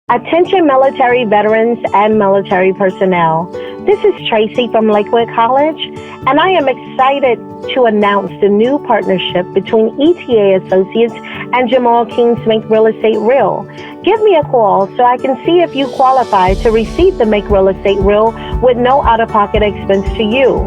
Attention military veterans and military personnel. This is Tracy from Lakewood College, and I am excited to announce the new partnership between ETA Associates and Jamal King's Make Real Estate Real. Give me a call so I can see if you qualify to receive the Make Real Estate Real with no out-of-pocket expense to you.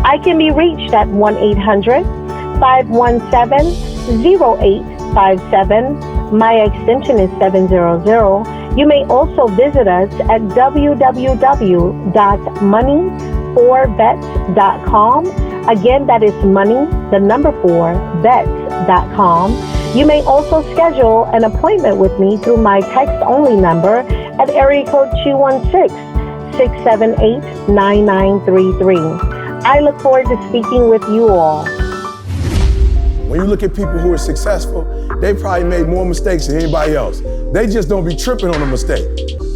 I can be reached at 1-800-517-0857. My extension is 700. You may also visit us at www.money4vets.com. Again, that is money4vets.com. You may also schedule an appointment with me through my text-only number at area code 216-678-9933. I look forward to speaking with you all. When you look at people who are successful, they probably made more mistakes than anybody else. They just don't be tripping on a mistake.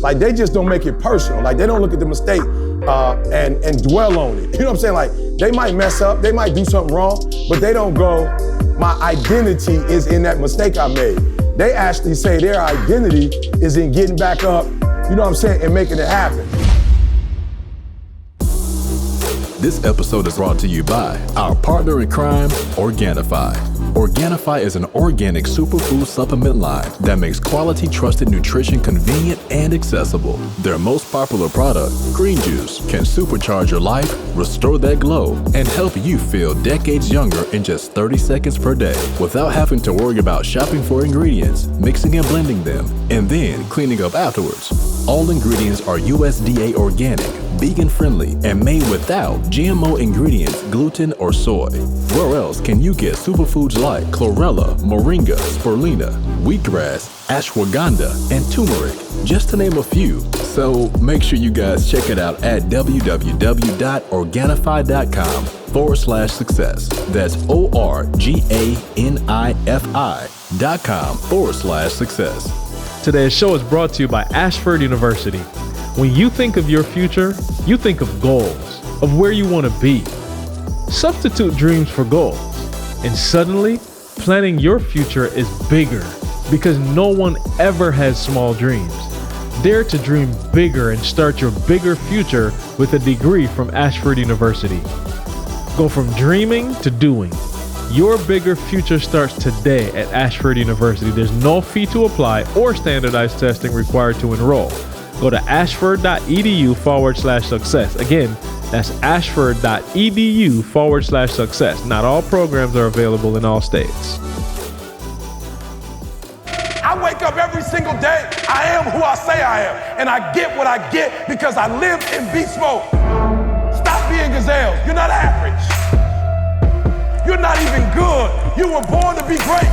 Like, they just don't make it personal. Like, they don't look at the mistake and dwell on it. You know what I'm saying? Like, they might mess up, they might do something wrong, but they don't go, my identity is in that mistake I made. They actually say their identity is in getting back up, you know what I'm saying, and making it happen. This episode is brought to you by our partner in crime, Organifi. Organifi is an organic superfood supplement line that makes quality, trusted nutrition convenient and accessible. Their most popular product, Green Juice, can supercharge your life, restore that glow, and help you feel decades younger in just 30 seconds per day without having to worry about shopping for ingredients, mixing and blending them, and then cleaning up afterwards. All ingredients are USDA organic, vegan-friendly, and made without GMO ingredients, gluten, or soy. Where else can you get superfoods like chlorella, moringa, spirulina, wheatgrass, ashwagandha, and turmeric, just to name a few? So make sure you guys check it out at www.organifi.com/success. That's ORGANIFI.com/success. Today's show is brought to you by Ashford University. When you think of your future, you think of goals, of where you want to be. Substitute dreams for goals, and suddenly, planning your future is bigger because no one ever has small dreams. Dare to dream bigger and start your bigger future with a degree from Ashford University. Go from dreaming to doing. Your bigger future starts today at Ashford University. There's no fee to apply or standardized testing required to enroll. Go to ashford.edu/success. Again, that's ashford.edu/success. Not all programs are available in all states. I wake up every single day. I am who I say I am. And I get what I get because I live in beast mode. Stop being gazelles. You're not average. You're not even good. You were born to be great.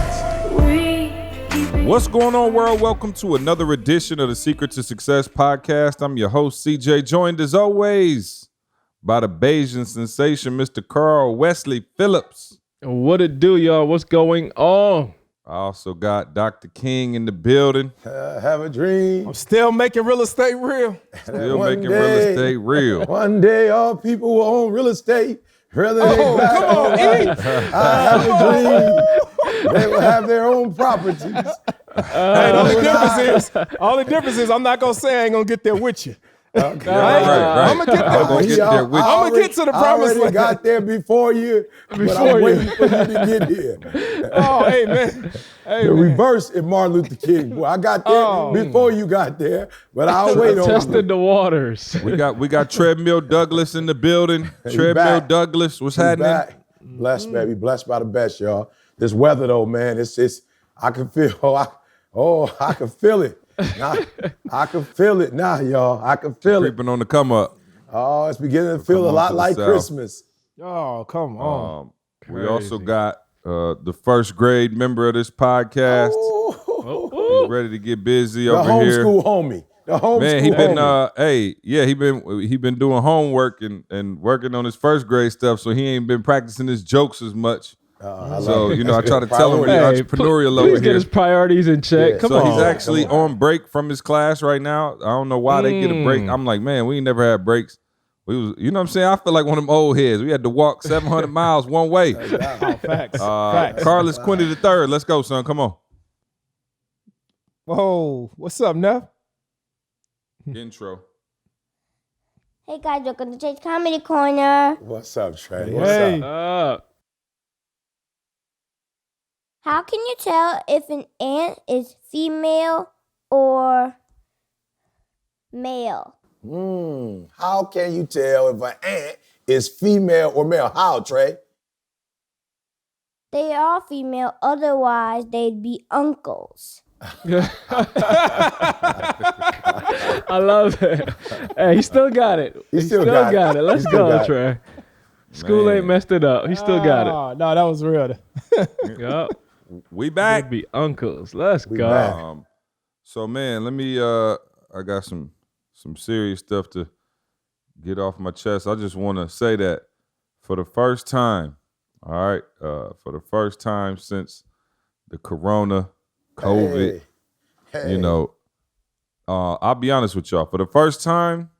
What's going on, world? Welcome to another edition of the Secret to Success podcast. I'm your host, CJ, joined as always by the Bayesian sensation, Mr. Carl Wesley Phillips. What it do, y'all? What's going on? I also got Dr. King in the building. Have a dream. I'm still making real estate real. Still making real estate real. One day all people will own real estate. Come on, E. I have a dream. They will have their own properties. Hey, all the difference is I'm not gonna say I ain't gonna get there with you. Okay. Right. I'm gonna get there with you. I'm gonna get to the promised land. I land. got there before you, but I'm waiting for you to get here. Oh, hey man. The reverse is Martin Luther King. Boy, I got there before you got there, but I'll wait on you. Tested the waters. We got Treadmill Douglas in the building. Treadmill Douglas, what's happening? Back. Blessed, baby. Blessed by the best, y'all. This weather, though, man, it's I can feel. I can feel it. I can feel it now, y'all. I can feel it. Creeping on the come up. Oh, it's beginning to feel a lot like Christmas. Oh, come on. We also got the first grade member of this podcast. He's ready to get busy over here. The homeschool homie. The homeschool Man, he been doing homework and working on his first grade stuff, so he ain't been practicing his jokes as much. I try to tell him he's entrepreneurial over here. Get his priorities in check. Yeah. Come on. He's actually on break from his class right now. I don't know why they get a break. I'm like, man, we ain't never had breaks. We was, you know what I'm saying? I feel like one of them old heads. We had to walk 700 miles one way. Facts. Carlos Quinty III. Let's go, son. Come on. Whoa, what's up, Neff? Intro. Hey guys, welcome to Chase Comedy Corner. What's up, Trey? Hey. What's up? How can you tell if an ant is female or male? How can you tell if an ant is female or male? How, Trey? They are female, otherwise they'd be uncles. I love it. Hey, he still got it. He still got it. Let's He still go, got it. Trey. School Man. ain't messed it up. He still got it. Oh, no, that was real. Yup. We back. They'd be uncles. Let's We go. back. So man, let me I got some serious stuff to get off my chest. I just want to say that for the first time, all right, for the first time since the corona, COVID, Hey. you know, I'll be honest with y'all. For the first time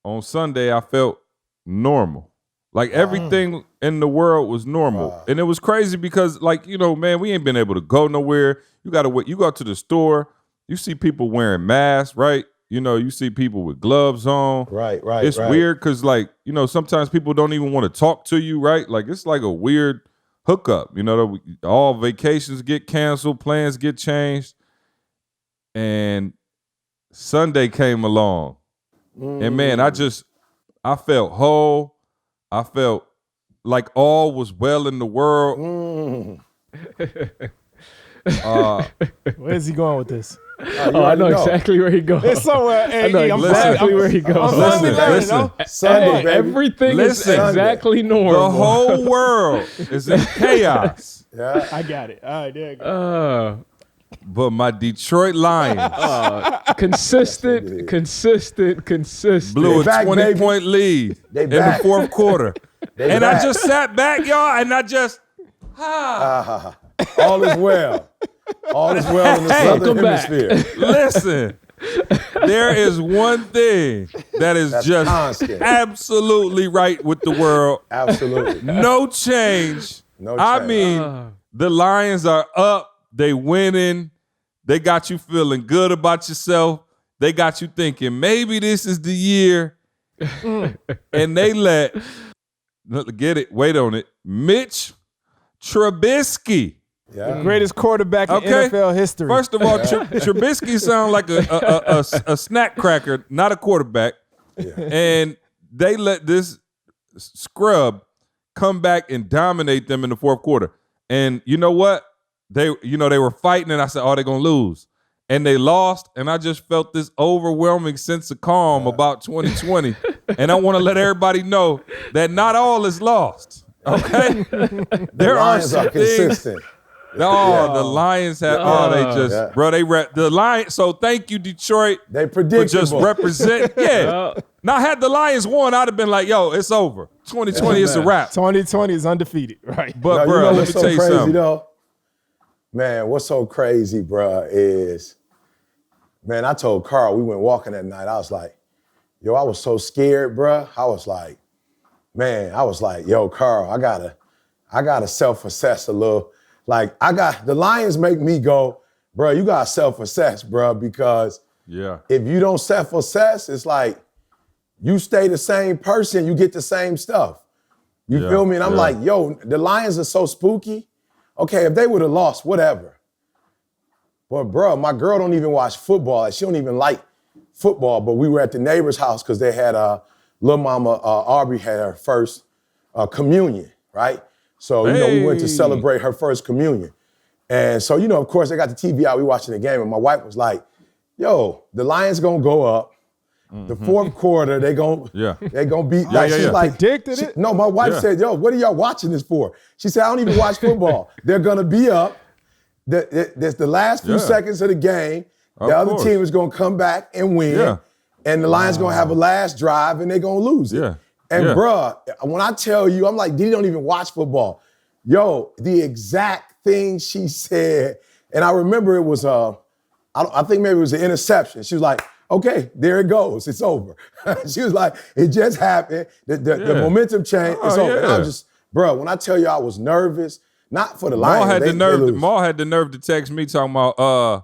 on Sunday, I felt normal. Like everything in the world was normal. Wow. And it was crazy because, like, you know, man, we ain't been able to go nowhere. You go to the store, you see people wearing masks, right? You know, you see people with gloves on. Right. It's weird because, like, you know, sometimes people don't even want to talk to you, right? Like, it's like a weird hookup. You know, all vacations get canceled, plans get changed. And Sunday came along. And man, I felt whole. I felt like all was well in the world. Where's he going with this? Oh, I know exactly where he goes. It's somewhere. Hey, I know I'm exactly where he goes. I'm finally learning, Listen. though. Sunday, Hey, baby. Everything Listen. is exactly normal. The whole world is in chaos. Yeah. I got it. All right, there you go. But my Detroit Lions Consistent. blew a They back, 20-point lead They in back. the fourth quarter. They And back. I just sat back, y'all, and I just, All is well. All is well in the southern welcome back. hemisphere. listen. There is one thing that is That's just constant. absolutely right with the world. Absolutely. No change. No I change. mean, the Lions are up. They winning. They got you feeling good about yourself. They got you thinking maybe this is the year. And they wait on it, Mitch Trubisky. Yeah. Greatest quarterback in Okay. NFL history. First of all, Trubisky sounds like a snack cracker, not a quarterback. And they let this scrub come back and dominate them in the fourth quarter. And you know what? They were fighting, and I said, "Oh, they're gonna lose," and they lost. And I just felt this overwhelming sense of calm about 2020. And I want to let everybody know that not all is lost. Okay, there Lions are are some things. consistent. Oh, the Lions have. They just, Yeah. bro. The Lions. So thank you, Detroit, They for predictable. just represent. Yeah. Now, had the Lions won, I'd have been like, "Yo, it's over. 2020, it's a wrap." 2020 is undefeated, right? But, No, bro, you know let me what's so tell you crazy something. though? Man, what's so crazy, bro, is, man, I told Carl, we went walking that night. I was like, yo, I was so scared, bro. I was like, yo, Carl, I gotta self-assess a little. Like, the Lions make me go, bro, you gotta self-assess, bro, because Yeah. if you don't self-assess, it's like you stay the same person, you get the same stuff. You Yeah, feel me? And I'm yeah. like, yo, the Lions are so spooky. Okay, if they would have lost, whatever. But bro, my girl don't even watch football. Like, she don't even like football. But we were at the neighbor's house because they had little mama Aubrey had her first communion, right? So we went to Hey. celebrate her first communion. And so, of course, they got the TV out, we watching the game, and my wife was like, yo, the Lions gonna go up. The fourth quarter, they gonna beat. Like, she's yeah. like, Predicted it? No, my wife Yeah. said, yo, what are y'all watching this for? She said, I don't even watch football. They're gonna be up. There's the last few Yeah. seconds of the game. Of The other course. team is gonna come back and win. Yeah. And the Lions gonna have a last drive and they're gonna lose it. Yeah. And Yeah. bruh, when I tell you, I'm like, Didi don't even watch football. Yo, the exact thing she said, and I remember it was I think maybe it was an interception. She was like, okay, there it goes. It's over. She was like, it just happened. The momentum changed. It's Oh, over. And I yeah. was just, bro, when I tell you I was nervous, not for the Lions. Maul had they the nerve. lose. Maul had the nerve to text me talking about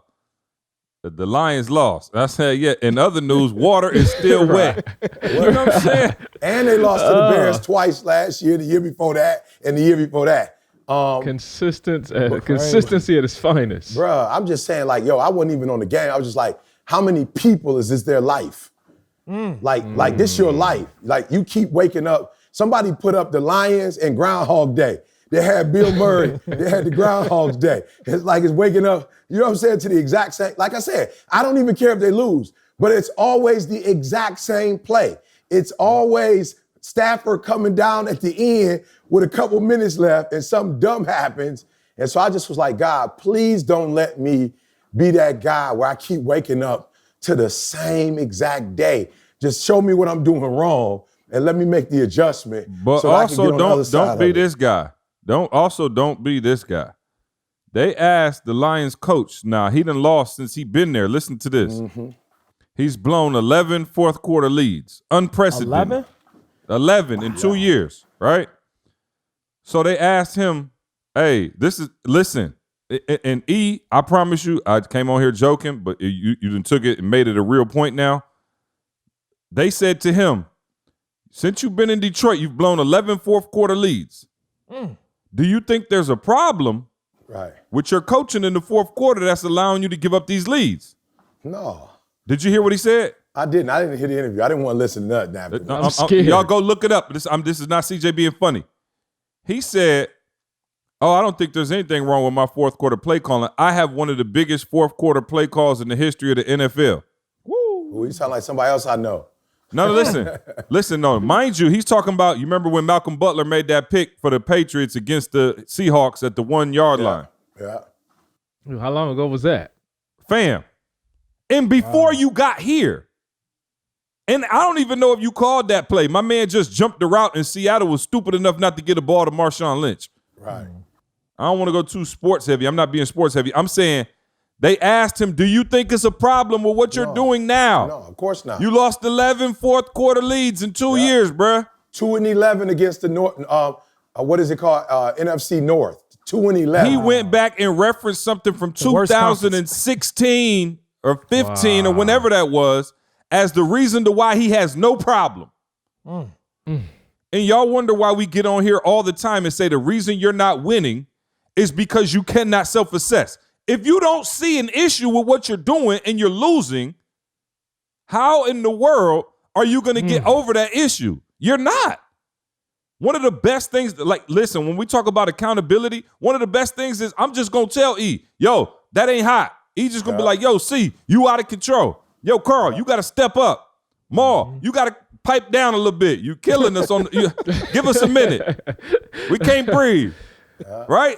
the Lions lost. And I said, yeah. In other news, water is still wet. You know what I'm saying? And they lost to the Bears twice last year, the year before that, and the year before that. Consistency at its finest. Bruh, I'm just saying, like, yo, I wasn't even on the game. I was just like, how many people is this their life? Like this your life. Like, you keep waking up. Somebody put up the Lions and Groundhog Day. They had Bill Murray. They had the Groundhog's Day. It's like it's waking up, you know what I'm saying, to the exact same. Like I said, I don't even care if they lose, but it's always the exact same play. It's always Stafford coming down at the end with a couple minutes left and something dumb happens. And so I just was like, God, please don't let me be that guy where I keep waking up to the same exact day. Just show me what I'm doing wrong and let me make the adjustment. But so also don't be it. this guy. Don't be this guy. They asked the Lions coach. Now, he done lost since he been there. Listen to this. Mm-hmm. He's blown 11 fourth quarter leads. Unprecedented. 11 in 2 years, right? So they asked him, hey, listen, and E, I promise you, I came on here joking, but you done took it and made it a real point now. They said to him, since you've been in Detroit, you've blown 11 fourth quarter leads. Do you think there's a problem with your coaching in the fourth quarter that's allowing you to give up these leads? No. Did you hear what he said? I didn't. I didn't hear the interview. I didn't want to listen to nothing. I'm scared. Y'all go look it up. This is not CJ being funny. He said, I don't think there's anything wrong with my fourth quarter play calling. I have one of the biggest fourth quarter play calls in the history of the NFL. Woo, you sound like somebody else I know. No, listen, no. Mind you, he's talking about, you remember when Malcolm Butler made that pick for the Patriots against the Seahawks at the 1 yard line? Yeah. How long ago was that? Fam. And before you got here. And I don't even know if you called that play. My man just jumped the route and Seattle was stupid enough not to get a ball to Marshawn Lynch. Right. I don't want to go too sports heavy. I'm not being sports heavy. I'm saying they asked him, do you think it's a problem with what you're doing now? No, of course not. You lost 11 fourth quarter leads in 2 years, bruh. 2-11 against the North, what is it called? NFC North. 2-11. He went back and referenced something from 2016 or 15 or whenever that was as the reason to why he has no problem. And y'all wonder why we get on here all the time and say the reason you're not winning is because you cannot self-assess. If you don't see an issue with what you're doing and you're losing, how in the world are you going to get over that issue? You're not. One of the best things, listen, when we talk about accountability, one of the best things is I'm just going to tell E, yo, that ain't hot. E just going to be like, yo, C, you out of control. Yo, Carl, you got to step up. Ma, you got to pipe down a little bit. You killing us give us a minute. We can't breathe. Right?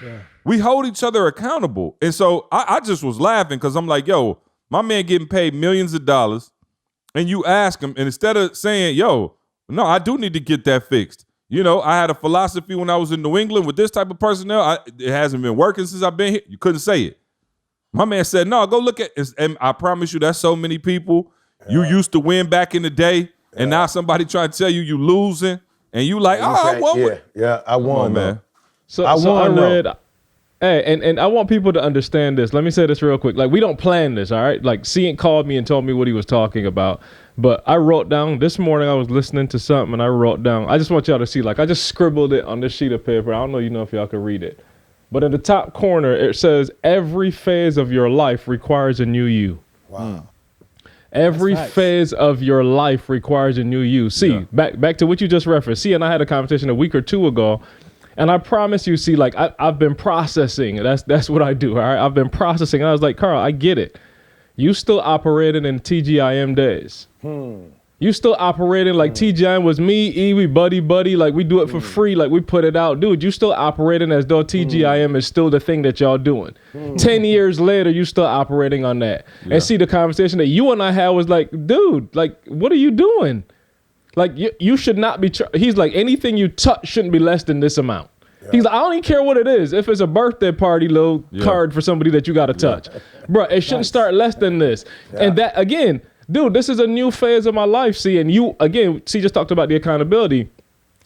Yeah. We hold each other accountable. And so I just was laughing because I'm like, yo, my man getting paid millions of dollars, and you ask him, and instead of saying, yo, no, I do need to get that fixed. You know, I had a philosophy when I was in New England with this type of personnel. It hasn't been working since I've been here. You couldn't say it. My man said, no, go look at it. And I promise you, that's so many people. You used to win back in the day, and now somebody trying to tell you losing, and you like, I won. Yeah, I won, man. So I read, hey, and I want people to understand this. Let me say this real quick. Like, we don't plan this, all right? Like, Cian called me and told me what he was talking about. But I wrote down, this morning I was listening to something, and I wrote down, I just want y'all to see, like, I just scribbled it on this sheet of paper. I don't know, if y'all can read it. But in the top corner, it says, every phase of your life requires a new you. Wow. Every phase of your life requires a new you. See, back to what you just referenced. See, and I had a conversation a week or two ago, and I promise you, see, like, I've been processing. That's what I do, all right? I've been processing. And I was like, Carl, I get it. You still operating in TGIM days. You still operating like TGIM was me, E, we buddy, like we do it for free, like we put it out. Dude, you still operating as though TGIM is still the thing that y'all doing. 10 years later, you still operating on that. Yeah. And see, the conversation that you and I had was like, dude, like, what are you doing? Like, you should not be, he's like, anything you touch shouldn't be less than this amount. Yeah. He's like, I don't even care what it is. If it's a birthday party little card for somebody that you got to touch. Bro, it shouldn't start less than this. Yeah. And that, again, dude, this is a new phase of my life, see, and you, again, see, just talked about the accountability,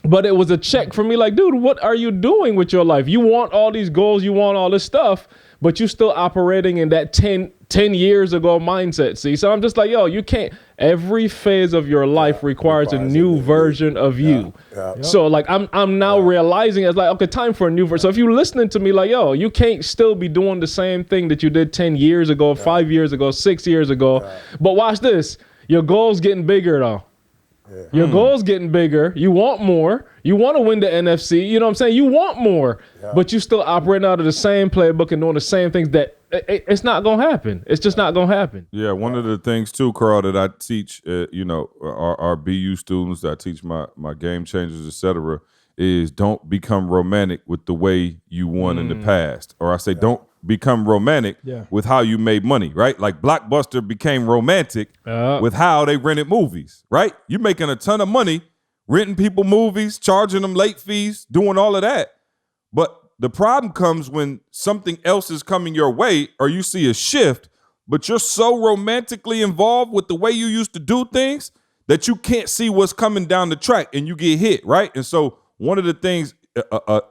but it was a check for me, like, dude, what are you doing with your life? You want all these goals, you want all this stuff, but you still operating in that 10 years ago mindset. See, so I'm just like, yo, you can't. Every phase of your life requires a new version of you. So like I'm now realizing it's like, okay, time for a new version. So if you're listening to me, like, yo, you can't still be doing the same thing that you did 10 years ago, 5 years ago, 6 years ago. But watch this. Your goal's getting bigger though. Your goal's getting bigger. You want more. You want to win the NFC. You know what I'm saying? You want more, but you still operating out of the same playbook and doing the same things that it's not going to happen. It's just not going to happen. Yeah, one of the things too, Carl, that I teach, our BU students, that I teach my game changers, etc., is don't become romantic with the way you won in the past. Or I say don't become romantic with how you made money, right? Like Blockbuster became romantic with how they rented movies, right? You're making a ton of money renting people movies, charging them late fees, doing all of that. But the problem comes when something else is coming your way or you see a shift, but you're so romantically involved with the way you used to do things that you can't see what's coming down the track and you get hit, right? And so one of the things,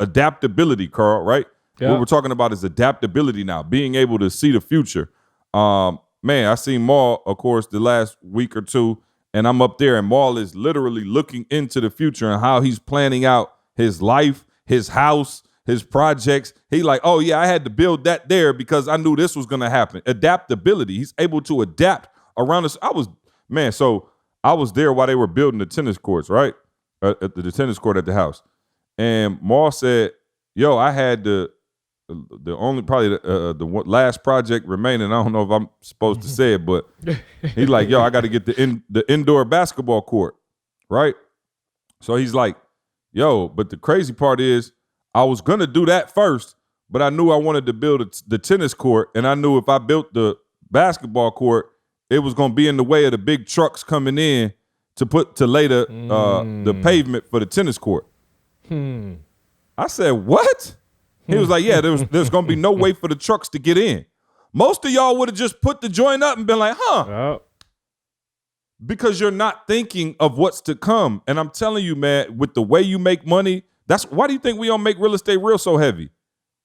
adaptability, Carl, right? Yeah. What we're talking about is adaptability now, being able to see the future. Man, I seen Maul, of course, the last week or two, and I'm up there, and Maul is literally looking into the future and how he's planning out his life, his house, his projects. He like, oh, yeah, I had to build that there because I knew this was going to happen. Adaptability. He's able to adapt around us. So I was there while they were building the tennis courts, right? At the tennis court at the house. And Maul said, yo, I had the last project remaining. I don't know if I'm supposed to say it, but he's like, yo, I got to get the indoor basketball court, right? So he's like, yo, but the crazy part is I was going to do that first, but I knew I wanted to build the tennis court, and I knew if I built the basketball court, it was going to be in the way of the big trucks coming in to lay the pavement for the tennis court. I said, what? He was like, yeah, there's going to be no way for the trucks to get in. Most of y'all would have just put the joint up and been like, because you're not thinking of what's to come. And I'm telling you, man, with the way you make money, why do you think we don't make real estate real so heavy?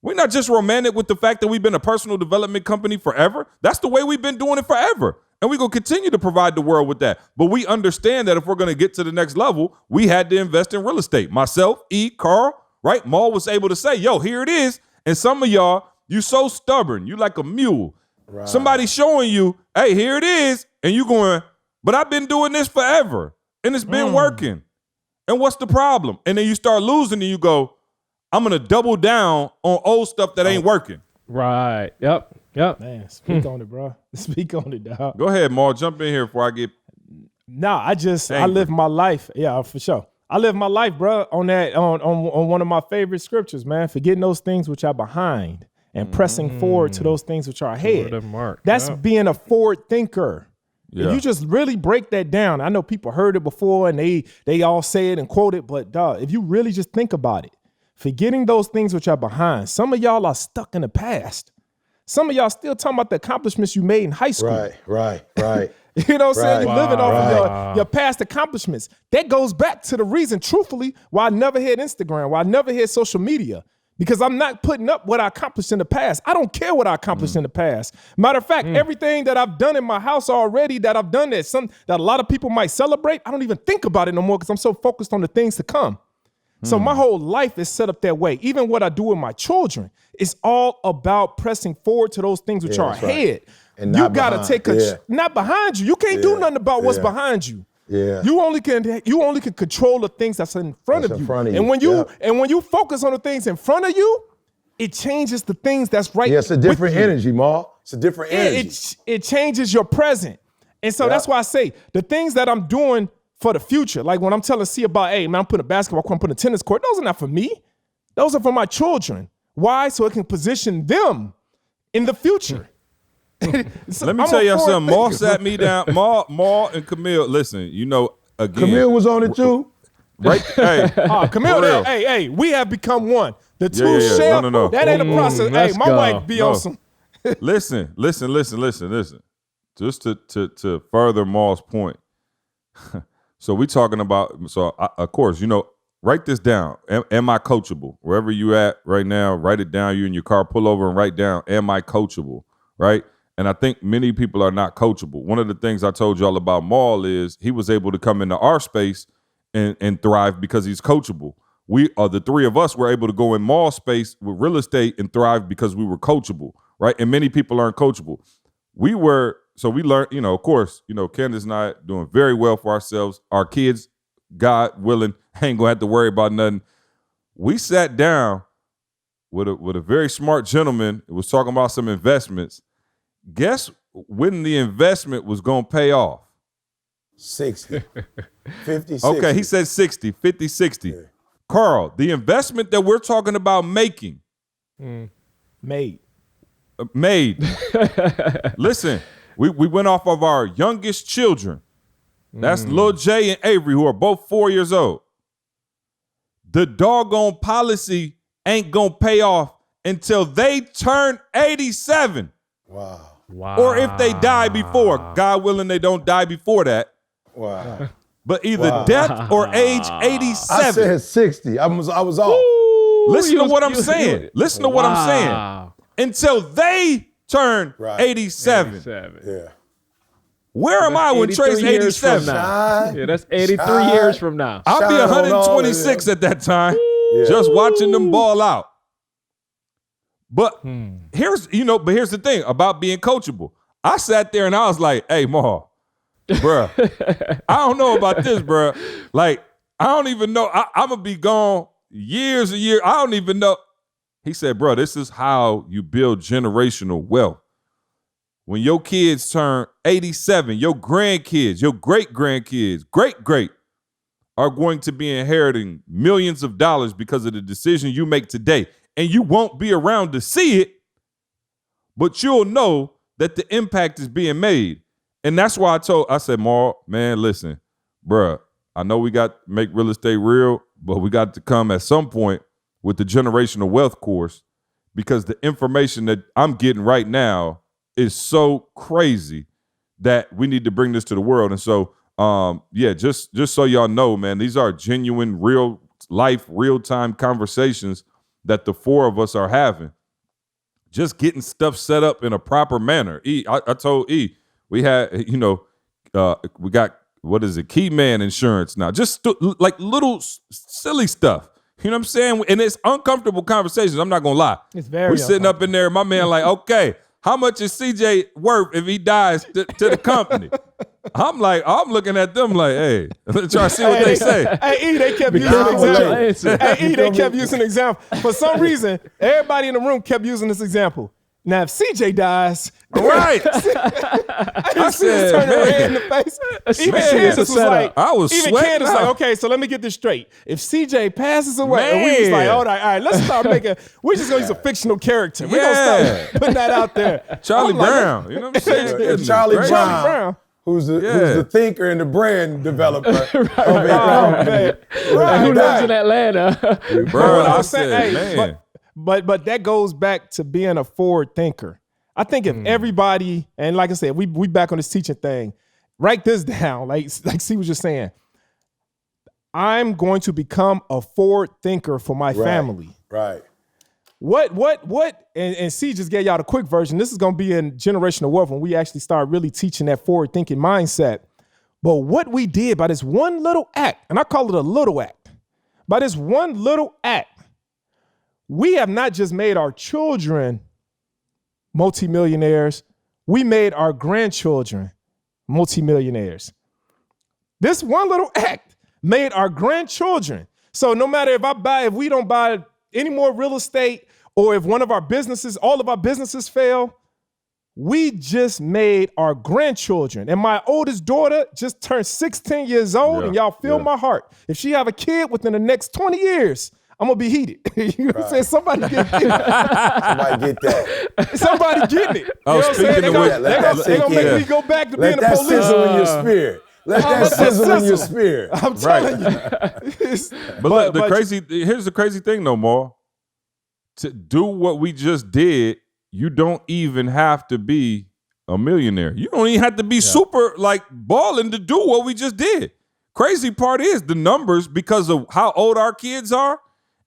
We're not just romantic with the fact that we've been a personal development company forever. That's the way we've been doing it forever. And we're going to continue to provide the world with that. But we understand that if we're going to get to the next level, we had to invest in real estate. Myself, Carl, right? Maul was able to say, yo, here it is. And some of y'all, you so stubborn. You like a mule. Right. Somebody showing you, hey, here it is. And you going, but I've been doing this forever. And it's been working. And what's the problem? And then you start losing and you go, I'm going to double down on old stuff that ain't working. Right. Yep. Man, speak on it, bro. Speak on it, dog. Go ahead, Maul. Jump in here before I get I live my life. Yeah, for sure. I live my life, bro, on one of my favorite scriptures, man. Forgetting those things which are behind and pressing forward to those things which are ahead. That's being a forward thinker. Yeah. If you just really break that down, I know people heard it before and they all say it and quote it, but dog, if you really just think about it, forgetting those things which are behind. Some of y'all are stuck in the past. Some of y'all still talking about the accomplishments you made in high school. Right. You know what I'm saying? You're living off of your past accomplishments. That goes back to the reason, truthfully, why I never had Instagram, why I never had social media, because I'm not putting up what I accomplished in the past. I don't care what I accomplished in the past. Matter of fact, everything that I've done in my house already that I've done that a lot of people might celebrate, I don't even think about it no more because I'm so focused on the things to come. So my whole life is set up that way. Even what I do with my children, it's all about pressing forward to those things which are ahead. Right. And you got to take not behind you. You can't do nothing about what's behind you. Yeah. You only can control the things that's in front of you. And when you focus on the things in front of you, it changes the things that's right. Yeah, it's a different energy, Ma. It's a different energy. It changes your present. And so that's why I say the things that I'm doing for the future, like when I'm telling C about, hey, man, I'm putting a basketball court, I'm putting a tennis court, those are not for me. Those are for my children. Why? So it can position them in the future. Let me tell you something. Maul sat me down. Maul and Camille, listen, again. Camille was on it too. Right? Hey. Camille, hey, we have become one. The two share. No. That ain't a process. Hey, my wife be on some. Listen. Just to further Maul's point. So we talking about, of course, write this down. Am I coachable? Wherever you at right now, write it down. You in your car, pull over and write down, am I coachable, right? And I think many people are not coachable. One of the things I told y'all about Maul is he was able to come into our space and thrive because he's coachable. We are the three of us were able to go in Maul space with real estate and thrive because we were coachable, right? And many people aren't coachable. We learned, of course, Candace and I doing very well for ourselves. Our kids, God willing, ain't gonna have to worry about nothing. We sat down with a very smart gentleman who was talking about some investments. Guess when the investment was gonna pay off? 60. 50, 60. Okay, he said 60, 50, 60. Yeah. Carl, the investment that we're talking about making. Made. Listen, we went off of our youngest children. That's Lil J and Avery, who are both 4 years old. The doggone policy ain't gonna pay off until they turn 87. Wow. Or if they die before. God willing, they don't die before that. Wow. But either death or age 87. I said 60. I was off. Listen to what I'm saying. Listen to what I'm saying. Until they turn 87. Yeah. Where am I when Trey's 87? Yeah, that's 83 years from now. I'll be 126 at that time, just watching them ball out. But here's the thing about being coachable. I sat there and I was like, hey, Ma, bruh, I don't know about this, bruh. Like, I don't even know. I'm going to be gone years and years. I don't even know. He said, bro, this is how you build generational wealth. When your kids turn 87, your grandkids, your great-grandkids, great, are going to be inheriting millions of dollars because of the decision you make today. And you won't be around to see it, but you'll know that the impact is being made. And that's why I said, Mark, man, listen, bruh, I know we got to make real estate real, but we got to come at some point with the generational wealth course, because the information that I'm getting right now is so crazy that we need to bring this to the world. And so, just so y'all know, man, these are genuine, real life, real-time conversations that the four of us are having. Just getting stuff set up in a proper manner. I told E, we had, we got, key man insurance now. Just like little silly stuff. You know what I'm saying? And it's uncomfortable conversations. I'm not going to lie. It's very We're sitting up in there, my man like, okay, how much is CJ worth if he dies to the company? I'm looking at them like, hey, let's try to see what they say. Hey, E, they kept using an example. Hey, E, they kept using an example. For some reason, everybody in the room kept using this example. Now, if CJ dies, right? I said, turn red in the face. Even Candace was like, Candace like, okay, so let me get this straight. If CJ passes away, and we was like, all right, let's start making. We're just gonna use a fictional character. We're gonna start putting that out there. Charlie Brown, you know what I'm saying? Charlie Brown. Who's the thinker and the brand developer? Right. Who lives in Atlanta? Bro, I said, man. But that goes back to being a forward thinker. I think if everybody, and like I said, we back on this teaching thing, write this down. Like C was just saying, I'm going to become a forward thinker for my family. Right. What, and C just gave y'all the quick version. This is going to be in Generational Wealth when we actually start really teaching that forward thinking mindset. But what we did by this one little act, and I call it a little act, by this one little act, we have not just made our children multimillionaires, we made our grandchildren multimillionaires. This one little act made our grandchildren. So no matter if we don't buy any more real estate, or if one of our businesses, all of our businesses fail, we just made our grandchildren. And my oldest daughter just turned 16 years old, and y'all feel my heart. If she have a kid within the next 20 years, I'm gonna be heated. You know what I'm saying? Somebody get it. Somebody get that. Somebody getting it. Oh, you know what I'm saying? They're gonna make me go back to being a police. Let that sizzle in your spirit. Let that sizzle in your spirit. I'm telling you. But here's the crazy thing no more. To do what we just did, you don't even have to be a millionaire. You don't even have to be super like balling to do what we just did. crazy part is the numbers because of how old our kids are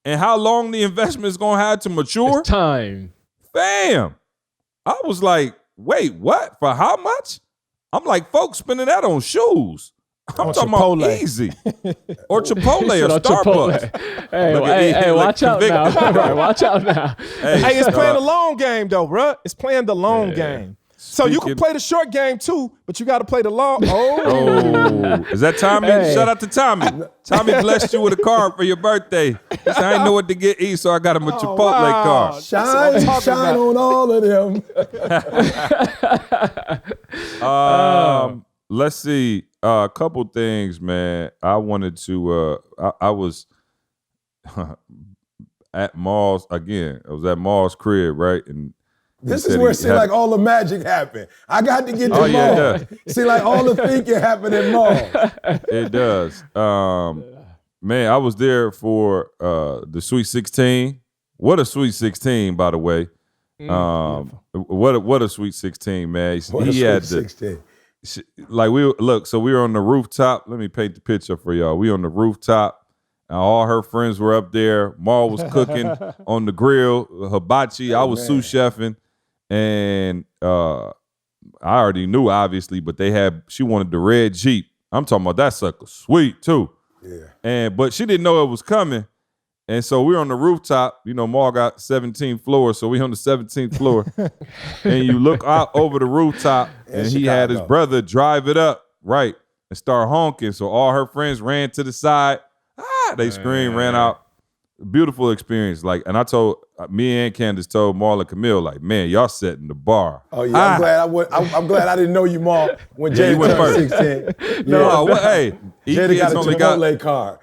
and how long the investment is going to have to mature. It's time. Fam, I was like, wait, what? For how much? I'm like, folks spending that on shoes. I'm talking Chipotle. about easy. Or Chipotle or Or Starbucks. Chipotle. Hey, Look at hey, look, watch out convict- now. Right, watch out now. Hey, it's playing the long game though, bruh. It's playing the long game. So you can Speaking- play the short game too, but you got to play the long. Oh, is that Tommy? Hey. Shout out to Tommy. Tommy blessed you with a card for your birthday. He said, I didn't know what to get E, so I got him a Chipotle wow. card. That's what I'm Shine, talking shine about. on all of them. Let's see. A couple things, man. I wanted to. I was at Maul's again. I was at Maul's crib, right? And he This said is where he it seemed had- like all the magic happened. I got to get to Oh, yeah, Mall. it See, like all the thinking happened in Mall. It does. Man, I was there for the Sweet 16. What a Sweet 16, by the way. What a Sweet 16, man. What a He had Sweet the 16. like so we were on the rooftop. Let me paint the picture for y'all. We on the rooftop. And all her friends were up there. Maul was cooking on the grill, hibachi. I was sous chefing, and I already knew obviously, but she wanted the red Jeep. I'm talking about that sucker, sweet too. Yeah. But she didn't know it was coming, and so we were on the rooftop. You know, Maul got 17 floors, so we on the 17th floor, and you look out over the rooftop, and he had his Chicago. brother drive it up right and start honking. So all her friends ran to the side. They screamed, ran out. Beautiful experience. Like, and I told me and Candace told Maul and Camille, like, man, y'all setting the bar. Oh yeah, I'm glad I didn't know you, Maul, when Yeah, Jay you went turned first. 16. No, what? Hey, Jada got E-Kids a only Chipotle card.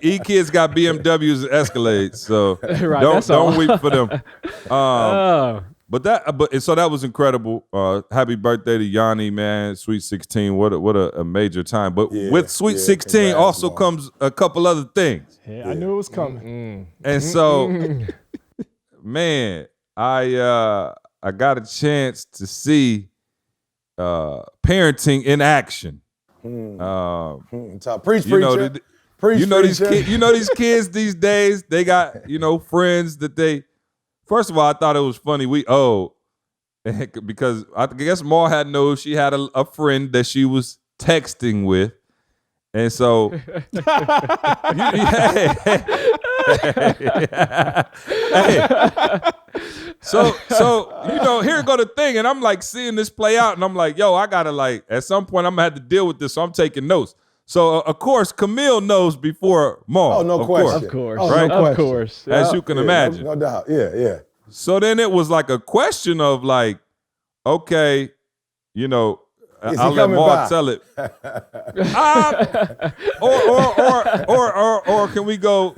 E-Kids got BMWs and Escalades, so Right, that's all. don't weep for them. But so that was incredible. Happy birthday to Yanni, man. Sweet 16, what a major time. But Yeah, with Sweet yeah, 16 congrats, also Maul. comes a couple other things. Yeah, I knew it was coming. And so, man, I got a chance to see parenting in action. Top preach, You know, preacher. the- Preach, you know these preacher. these kids these days, they got, friends that they first of all, I thought it was funny. We because I guess Maul had known she had a friend that she was texting with. And so So here go the thing, and I'm like seeing this play out, and I'm like, yo, I gotta like at some point I'm gonna have to deal with this, so I'm taking notes. So of course Camille knows before Maul. Oh, no of question. Of course. Oh, Right? no Of question. course. As you can imagine. No doubt. Yeah. So then it was like a question of like, okay, Is he I'll let coming Maul by? tell it. Or can we go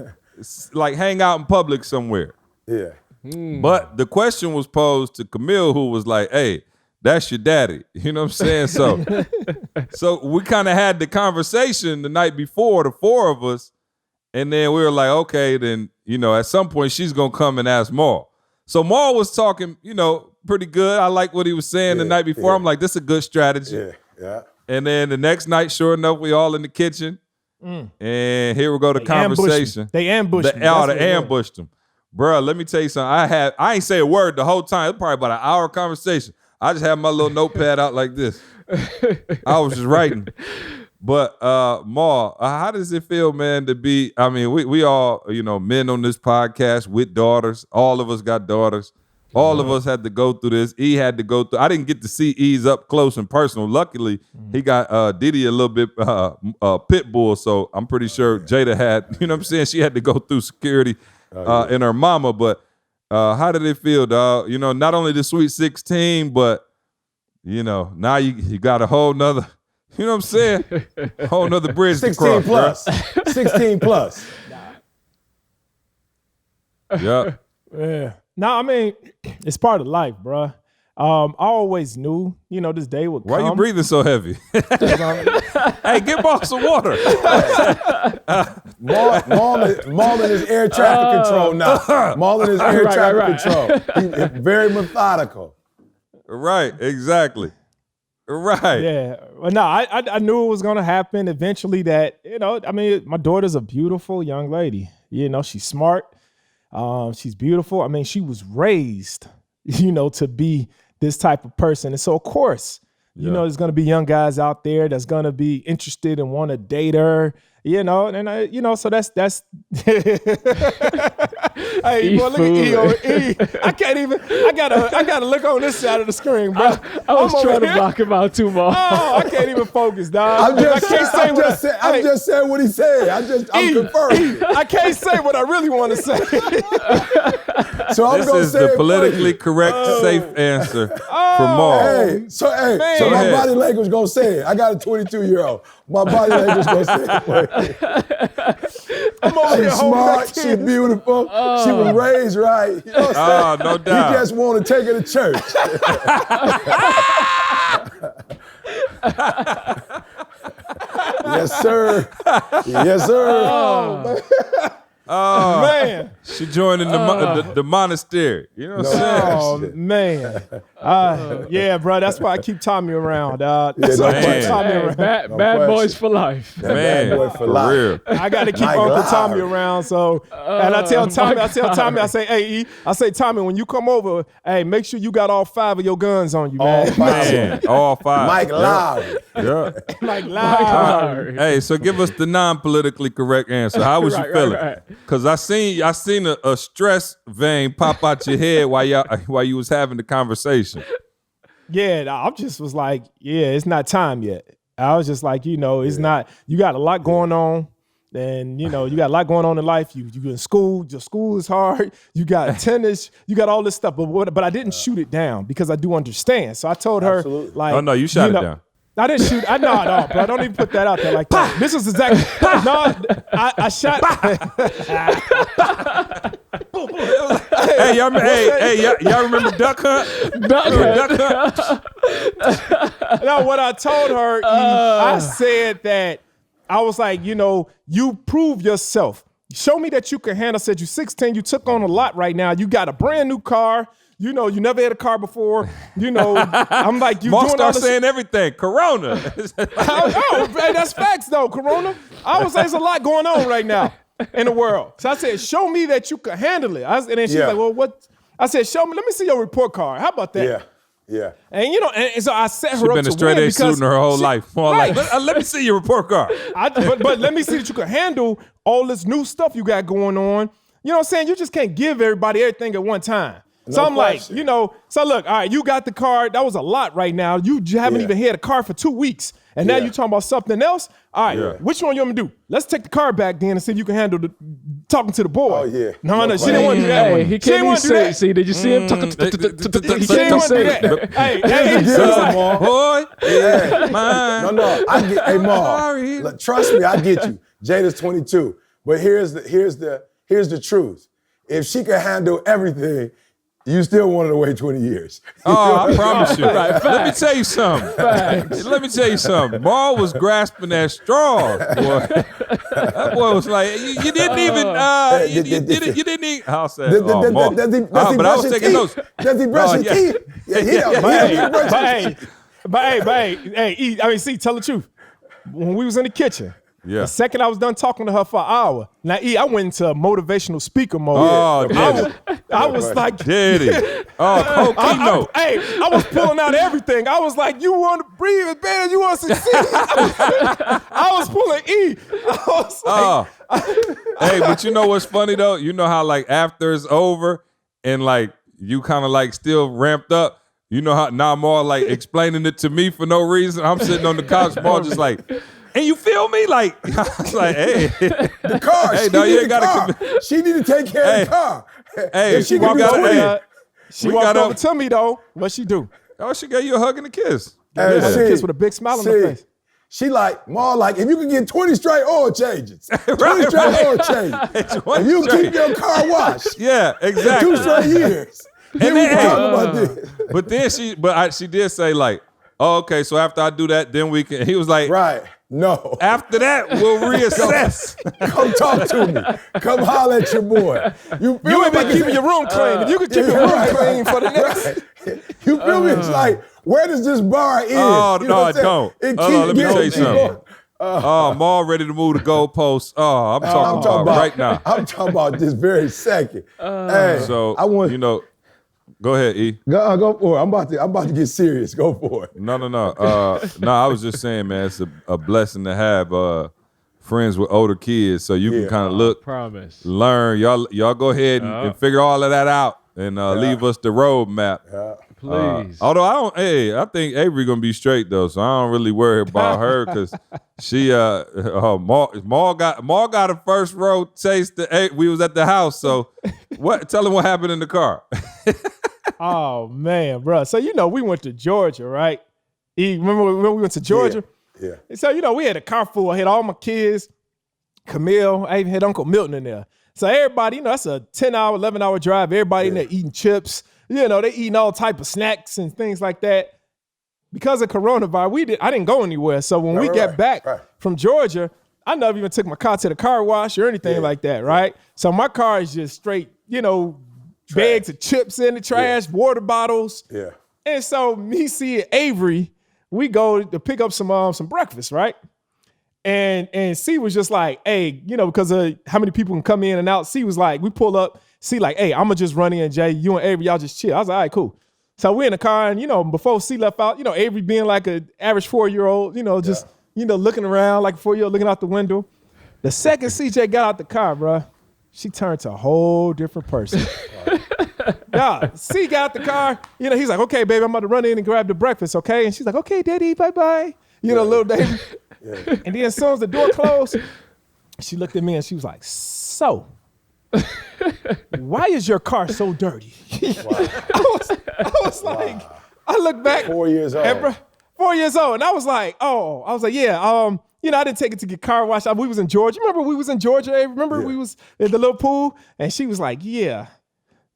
like hang out in public somewhere? Yeah. But the question was posed to Camille, who was like, hey, that's your daddy. You know what I'm saying? So we kind of had the conversation the night before, the four of us, and then we were like, okay, then, at some point she's going to come and ask Maul. So Maul was talking, pretty good. I like what he was saying the night before. yeah. I'm like, this is a good strategy. Yeah. And then the next night, sure enough, we all in the kitchen. And here we go, the conversation. They ambushed me. They ambushed him. Bruh, let me tell you something. I ain't say a word the whole time. It was probably about an hour conversation. I just had my little notepad out like this. I was just writing. But Maul, how does it feel, man, to be, we all, men on this podcast with daughters. All of us got daughters. All of us had to go through this. E had to go through. I didn't get to see E's up close and personal. Luckily, he got Diddy a little bit pit bull. So I'm pretty sure Jada had, she had to go through security in her mama. But how did it feel, dog? Not only the Sweet 16, but, now you got a whole nother, you know what I'm saying? Whole nother bridge to 16 cross. plus. 16 plus. Yeah. Yeah. No, it's part of life, bruh. I always knew, this day would come. Why you breathing so heavy? Hey, get Maul some water. Maul in his air traffic control now. Maul in his air traffic control. He's very methodical. Right, exactly. Right. Yeah. Well, no, I knew it was going to happen eventually that, I mean, my daughter's a beautiful young lady. She's smart. She's beautiful. I mean, she was raised, to be this type of person. And so, of course, there's going to be young guys out there that's going to be interested and want to date her, so that's Hey, boy, look at E over E. I can't even. I gotta look on this side of the screen, bro. I was trying to block him out too, Maul. Oh, I can't even focus, dog. I'm just saying what he said. I'm confirming. I can't say what I really want to say. So I'm This gonna is say the it politically for correct, safe answer for Maul. Hey, so Man. my Go ahead. body language gonna say it. I got a 22-year-old. My body language gonna say it for you. I'm over here She's holding smart. back She's tears. beautiful. She was raised right. You know what I'm saying? No doubt. You just want to take her to church. Yes, sir. Yes, sir. Oh, Man. she joined in the monastery. You know what I'm saying? Oh, man. Yeah, bro. That's why I keep Tommy around. That's why I man. keep Tommy Hey, around. bad question. boys for life. Man, boy for for life. real. I got to keep Mike Uncle Lowry. Tommy around. So, and I tell Tommy, I say, hey, E, I say, Tommy, when you come over, hey, make sure you got all 5 of your guns on you, man. All 5. Man, all 5. Mike Lowry. Yeah. Like loud. Hey, so give us the non-politically correct answer. How was you Right, feeling? right. Because I seen a stress vein pop out your head while you was having the conversation. Yeah, I just was like, yeah, it's not time yet. I was just like, it's not. You got a lot going on, and you got a lot going on in life. You in school. Your school is hard. You got tennis. You got all this stuff. But I didn't shoot it down because I do understand. So I told her, Absolutely. like, Oh no, you shot it down. I didn't shoot. I know, bro. Don't even put that out there like that. This is exactly. No, I shot. Hey, y'all remember Duck Hunt? Duck Hunt. No, what I told her, I said that I was like, you prove yourself. Show me that you can handle. I said, you're 16. You took on a lot right now. You got a brand new car. You never had a car before. I'm like, you Maul doing all start this. saying everything. Corona. Oh, hey, that's facts though, Corona. I would say there's a lot going on right now in the world. So I said, show me that you can handle it. And then she's like, well, what? I said, show me. Let me see your report card. How about that? Yeah. Yeah. And and so I set her She's up been to a straight win A because student her whole life. More Right. like, let me see your report card. But let me see that you can handle all this new stuff you got going on. You know what I'm saying? You just can't give everybody everything at one time. So I'm question. like, so look, all right, you got the car. That was a lot right now. You haven't even had a car for 2 weeks. And now Yeah. you're talking about something else. All right, Yeah. which one you want me to do? Let's take the car back then and see if you can handle talking to the boy. Oh, yeah. No, No she didn't want to do that Hey, one. he She can't didn't even want to do say. that. See, did you see him? She didn't want to do that. Hey, Here's the deal, Maul. Boy, yeah, mine. No. Hey, Maul. Sorry. Look, trust me, I get you. Jada's 22. But here's the truth. If she can handle everything, you still wanted to wait 20 years. Oh, I promise you. Let me tell you something. Let me tell you something. Maul was grasping at straws, boy. That boy was like, you didn't even, you didn't even. I'll say, Maul. Does he But I brush was his taking notes. teeth? Does he brush his yeah. teeth? Yeah, he don't brush his teeth. But see, tell the truth. When we was in the kitchen, Yeah. the second I was done talking to her for an hour, now I went into motivational speaker mode. Oh, did I was like, Did he? Oh, Coquino. I was pulling out everything. I was like, you want to breathe as bad as you want to succeed. I was pulling E. I was like, Hey, but you know what's funny though? You know how like after it's over and like you kind of like still ramped up. You know how now Maul like explaining it to me for no reason. I'm sitting on the couch, Maul just like, and you feel me? Like I was like, hey, The car. Hey, She no, you need ain't a gotta car. She need to take care of the car. Hey, If she we can do gotta- 20, hey. she We walked got over up- to me though. What'd she do? oh, she gave you a hug and a kiss. Hey, Had a see, kiss with a big smile on her face. She like, more like, if you can get 20 straight oil changes, 20 Right, straight right. oil changes, 20 if you straight. keep your car washed Yeah, 2 exactly. straight years, then we then, can hey, talk about this. But then she did say like, oh, okay, so after I do that, then we can. He was like, Right. No. After that, we'll reassess. Come talk to me. Come holler at your boy. You ain't been keeping your room clean. If you could keep your room clean for the next. You feel me? It's like, where does this bar end? Oh, You know no, what I I'm saying? don't. It Hold on, let me keep tell you going, something. keep I'm all ready to move the goalposts. Oh, I'm talking about right now. I'm talking about this very second. Hey, So, I want go ahead, E. go for it. I'm about to get serious. Go for it. No. No, I was just saying, man, it's a blessing to have friends with older kids so you can kind of look, Promise. learn. Y'all go ahead and figure all of that out and leave us the roadmap. Yeah. Please. Although I think Avery gonna be straight though, so I don't really worry about her because she Maul got a first row taste. We was at the house, so tell him what happened in the car. Oh man, bro. So we went to Georgia, right? Remember when we went to Georgia? Yeah. And so we had a car full. I had all my kids, Camille. I even had Uncle Milton in there. So everybody, that's a 10-hour, 11-hour drive. Everybody in there eating chips. They eating all type of snacks and things like that. Because of coronavirus, I didn't go anywhere. So when we got back from Georgia, I never even took my car to the car wash or anything like that, right? So my car is just straight, bags of chips in the trash, water bottles. Yeah. And so me seeing Avery, we go to pick up some breakfast, right? And C was just like, hey, because of how many people can come in and out, C was like, we pull up, C like, hey, I'm going to just run in, Jay. You and Avery, y'all just chill. I was like, all right, cool. So we're in the car, and, before C left out, Avery being like an average 4-year-old, just, looking around like a 4-year-old looking out the window. The second CJ got out the car, bro, she turned to a whole different person. Yeah, C got out the car. He's like, okay, baby, I'm about to run in and grab the breakfast, okay? And she's like, okay, daddy, bye-bye. Little David. Yeah. And then as soon as the door closed, she looked at me and she was like, so, why is your car so dirty? Wow. I was like, I look back. 4 years old. 4 years old. And I was like, yeah, I didn't take it to get car washed. We was in Georgia. Remember we was in Georgia? Remember we was at the little pool? And she was like, yeah,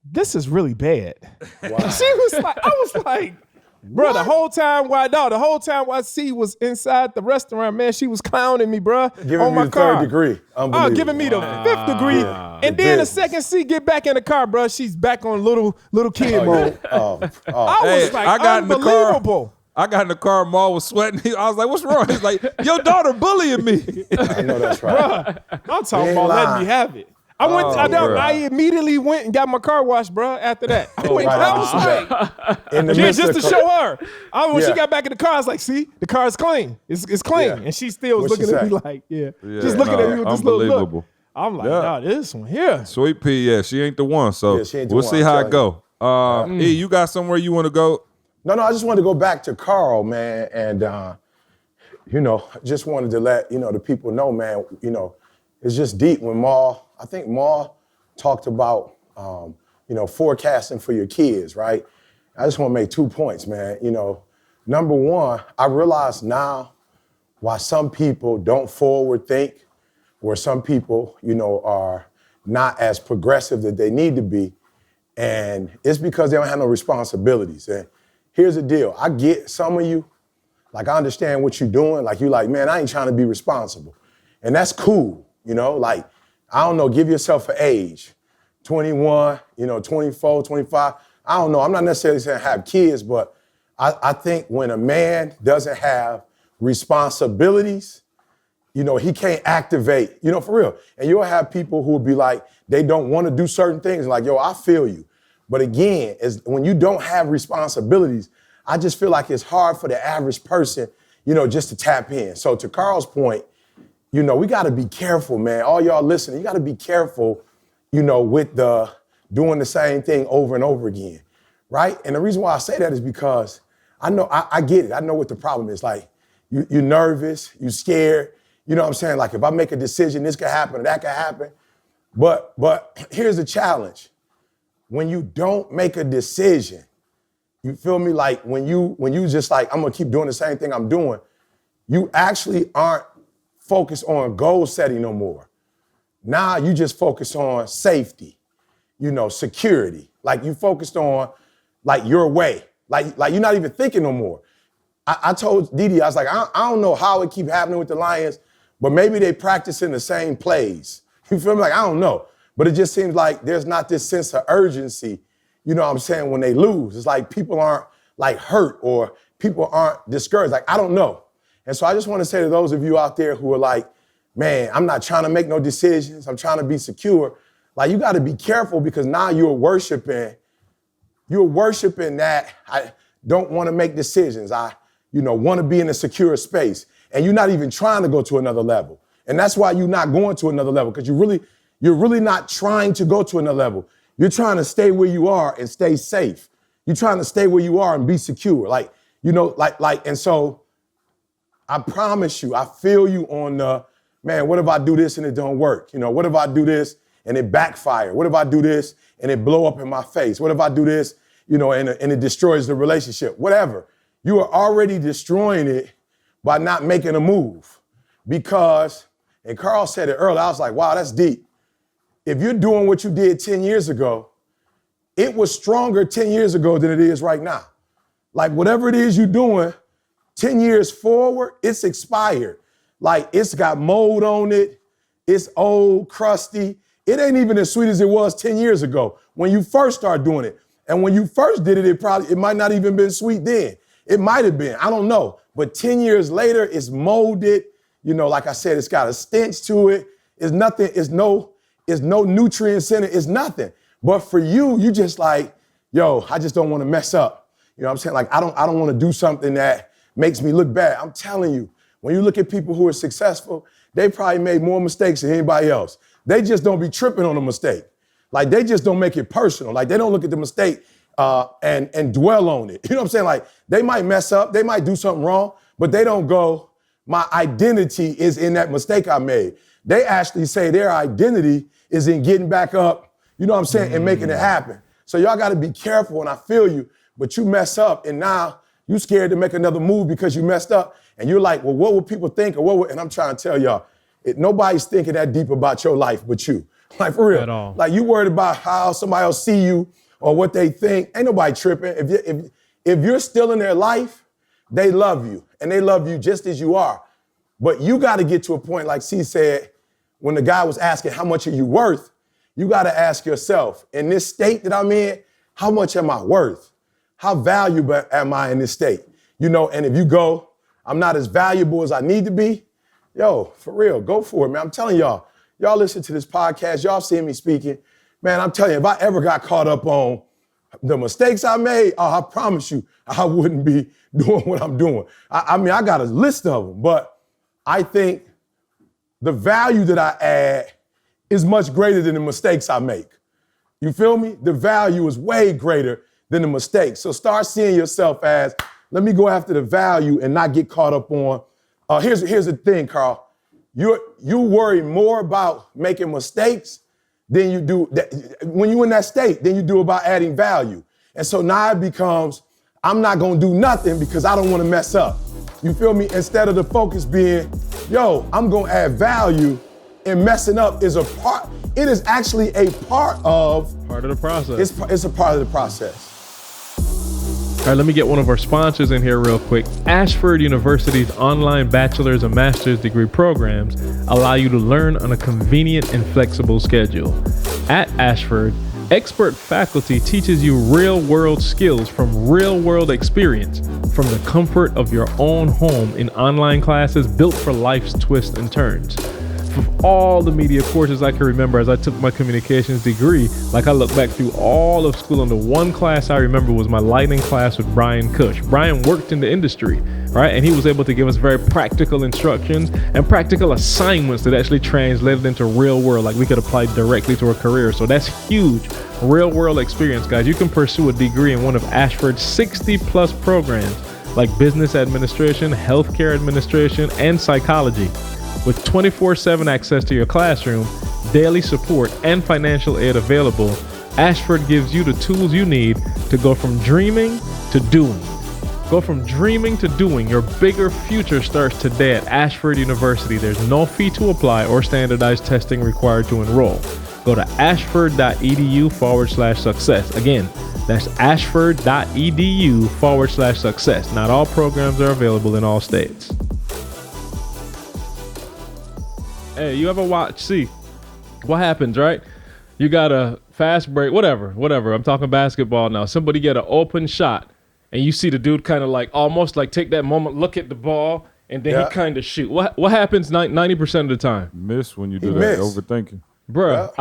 this is really bad. Wow. She was like, I was like, bro, the whole time while C was inside the restaurant, man, she was clowning me, bro, on my car. Third degree. Oh, giving me the fifth degree. Yeah. And then the second C get back in the car, bro, she's back on little kid mode. Yeah. I was like, unbelievable. I got in the car, Maul was sweating. I was like, what's wrong? He's like, your daughter bullying me. I know that's right. Bro, I'm talking about letting me have it. I immediately went and got my car washed, bro, after that. I was like, just to show her. When she got back in the car, I was like, see, the car is clean. It's clean. Yeah. And she still was looking at me like, just looking at me with this little look. I'm like, nah, this one here. Sweet Pea, she ain't the one. So we'll see how it go. E, you got somewhere you want to go? No, I just wanted to go back to Carl, man, and just wanted to let the people know, man. It's just deep when I think Maul talked about forecasting for your kids, right? I just want to make 2 points, man. Number one, I realize now why some people don't forward think, where some people are not as progressive that they need to be, and it's because they don't have no responsibilities. And here's the deal. I get some of you, like I understand what you're doing. Like you like, man, I ain't trying to be responsible. And that's cool, like, I don't know, give yourself an age, 21, 24, 25. I don't know, I'm not necessarily saying have kids, but I think when a man doesn't have responsibilities, he can't activate, for real. And you'll have people who will be like, they don't want to do certain things. Like, yo, I feel you. But again, when you don't have responsibilities, I just feel like it's hard for the average person, just to tap in. So to Carl's point, we got to be careful, man. All y'all listening, you got to be careful, with the doing the same thing over and over again, right? And the reason why I say that is because I know, I get it. I know what the problem is. Like, you're nervous, you're scared. You know what I'm saying? Like, if I make a decision, this could happen or that could happen. But here's the challenge. When you don't make a decision, you feel me? Like when you just like, I'm gonna keep doing the same thing I'm doing, you actually aren't focused on goal setting no more. Now you just focus on safety, security. Like you focused on like your way. Like you're not even thinking no more. I told Didi, I was like, I don't know how it keep happening with the Lions, but maybe they practicing the same plays. You feel me? Like, I don't know. But it just seems like there's not this sense of urgency, you know what I'm saying, when they lose. It's like people aren't like hurt or people aren't discouraged. Like, I don't know. And so I just want to say to those of you out there who are like, man, I'm not trying to make no decisions. I'm trying to be secure. Like, you got to be careful because now you're worshiping that I don't want to make decisions. I, want to be in a secure space. And you're not even trying to go to another level. And that's why you're not going to another level, because you're really not trying to go to another level. You're trying to stay where you are and stay safe. You're trying to stay where you are and be secure. And so I promise you, I feel you on the, man, what if I do this and it don't work? What if I do this and it backfire? What if I do this and it blow up in my face? What if I do this, and it destroys the relationship? Whatever. You are already destroying it by not making a move. Because, and Carl said it earlier, I was like, wow, that's deep. If you're doing what you did 10 years ago, it was stronger 10 years ago than it is right now. Like, whatever it is you're doing, 10 years forward, it's expired. Like, it's got mold on it. It's old, crusty. It ain't even as sweet as it was 10 years ago when you first started doing it. And when you first did it, it might not even been sweet then. It might have been, I don't know. But 10 years later, it's molded. Like I said, it's got a stench to it. It's nothing, it's no nutrients in it. It's nothing. But for you just like, yo, I just don't want to mess up. You know what I'm saying? Like, I don't want to do something that makes me look bad. I'm telling you, when you look at people who are successful, they probably made more mistakes than anybody else. They just don't be tripping on a mistake. Like, they just don't make it personal. Like, they don't look at the mistake and dwell on it. You know what I'm saying? Like, they might mess up, they might do something wrong, but they don't go, my identity is in that mistake I made. They actually say their identity is in getting back up, you know what I'm saying, and making it happen. So y'all got to be careful, and I feel you, but you mess up, and now you scared to make another move because you messed up, and you're like, well, what would people think? And I'm trying to tell y'all, nobody's thinking that deep about your life but you. Like, for real. At all. Like, you worried about how somebody else see you or what they think. Ain't nobody tripping. If you're still in their life, they love you, and they love you just as you are. But you got to get to a point, like C said, when the guy was asking, how much are you worth? You got to ask yourself, in this state that I'm in, how much am I worth? How valuable am I in this state? And if you go, I'm not as valuable as I need to be, yo, for real, go for it, man. I'm telling y'all listen to this podcast, y'all see me speaking. Man, I'm telling you, if I ever got caught up on the mistakes I made, I promise you, I wouldn't be doing what I'm doing. I mean, I got a list of them, but I think the value that I add is much greater than the mistakes I make. You feel me? The value is way greater than the mistakes. So start seeing yourself as, let me go after the value and not get caught up on, here's the thing, Carl. You worry more about making mistakes than you do, when you're in that state, than you do about adding value. And so now it becomes, I'm not gonna do nothing because I don't wanna mess up. You feel me? Instead of the focus being, yo, I'm gonna add value, and messing up is it is actually a part of the process. It's a part of the process. All right, let me get one of our sponsors in here real quick. Ashford University's online bachelor's and master's degree programs allow you to learn on a convenient and flexible schedule. At Ashford, expert faculty teaches you real-world skills from real-world experience from the comfort of your own home in online classes built for life's twists and turns. Of all the media courses I can remember as I took my communications degree, like I look back through all of school, and the one class I remember was my lighting class with Brian Cush. Brian worked in the industry, right? And he was able to give us very practical instructions and practical assignments that actually translated into real world, like we could apply directly to a career. So that's huge. Real world experience, guys. You can pursue a degree in one of Ashford's 60 plus programs like business administration, healthcare administration, and psychology. With 24/7 access to your classroom, daily support, and financial aid available, Ashford gives you the tools you need to go from dreaming to doing. Go from dreaming to doing. Your bigger future starts today at Ashford University. There's no fee to apply or standardized testing required to enroll. Go to ashford.edu/success. Again, That's ashford.edu/success. Not all programs are available in all states. Hey, you ever see what happens, right? You got a fast break, whatever. I'm talking basketball now. Somebody get an open shot and you see the dude kind of like almost like take that moment, look at the ball, and then he kind of shoot. What happens 90% of the time? Miss when you do that, overthinking. Bruh,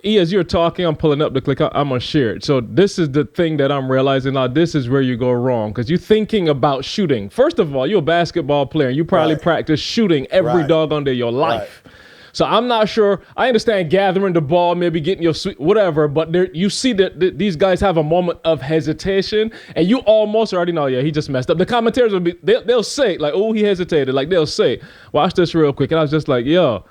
as you're talking, I'm pulling up the click. I'm gonna share it. So this is the thing that I'm realizing now. This is where you go wrong because you're thinking about shooting. First of all, you're a basketball player. And you probably practice shooting every doggone day of your life. So I'm not sure. I understand gathering the ball, maybe getting your sweet, whatever. But you see that these guys have a moment of hesitation, and you almost already know, he just messed up. The commentators will they'll say like, oh, he hesitated. Like they'll say, watch this real quick, and I was just like, yo.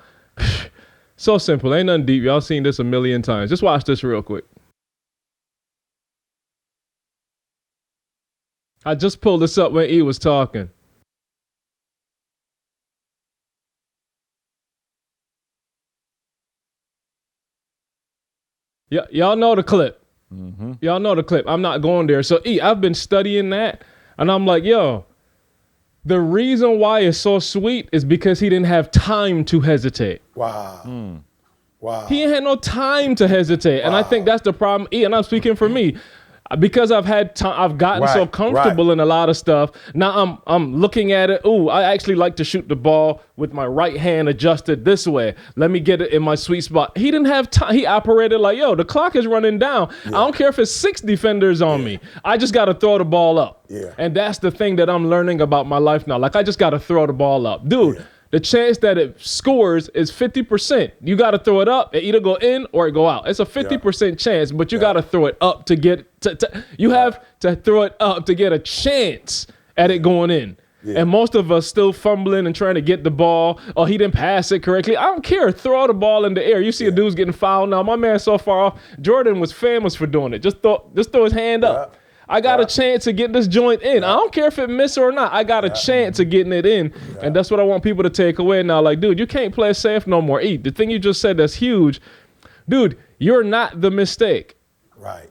So simple. Ain't nothing deep. Y'all seen this a million times. Just watch this real quick. I just pulled this up when E was talking. Yeah, y'all know the clip. Mm-hmm. Y'all know the clip. I'm not going there. So E, I've been studying that, and I'm like, yo, the reason why it's so sweet is because he didn't have time to hesitate. Wow. Wow. He ain't had no time to hesitate. And I think that's the problem. E, and I'm speaking for me. Because I've had time, I've gotten so comfortable in a lot of stuff. Now I'm looking at it. Ooh, I actually like to shoot the ball with my right hand adjusted this way. Let me get it in my sweet spot. He didn't have time. He operated like, yo, the clock is running down. I don't care if it's 6 defenders on me. I just got to throw the ball up. Yeah. And that's the thing that I'm learning about my life now. Like, I just got to throw the ball up. Dude, the chance that it scores is 50%. You got to throw it up. It either go in or it go out. It's a 50% chance, but you got to throw it up to get you have to throw it up to get a chance at it going in. Yeah. And most of us still fumbling and trying to get the ball. Oh, he didn't pass it correctly. I don't care. Throw the ball in the air. You see a dude's getting fouled now. My man so far off. Jordan was famous for doing it. Just throw his hand up. I got a chance to get this joint in. I don't care if it misses or not. I got a chance of getting it in. And that's what I want people to take away now. Like, dude, you can't play safe no more. E, the thing you just said that's huge. Dude, you're not the mistake. Right.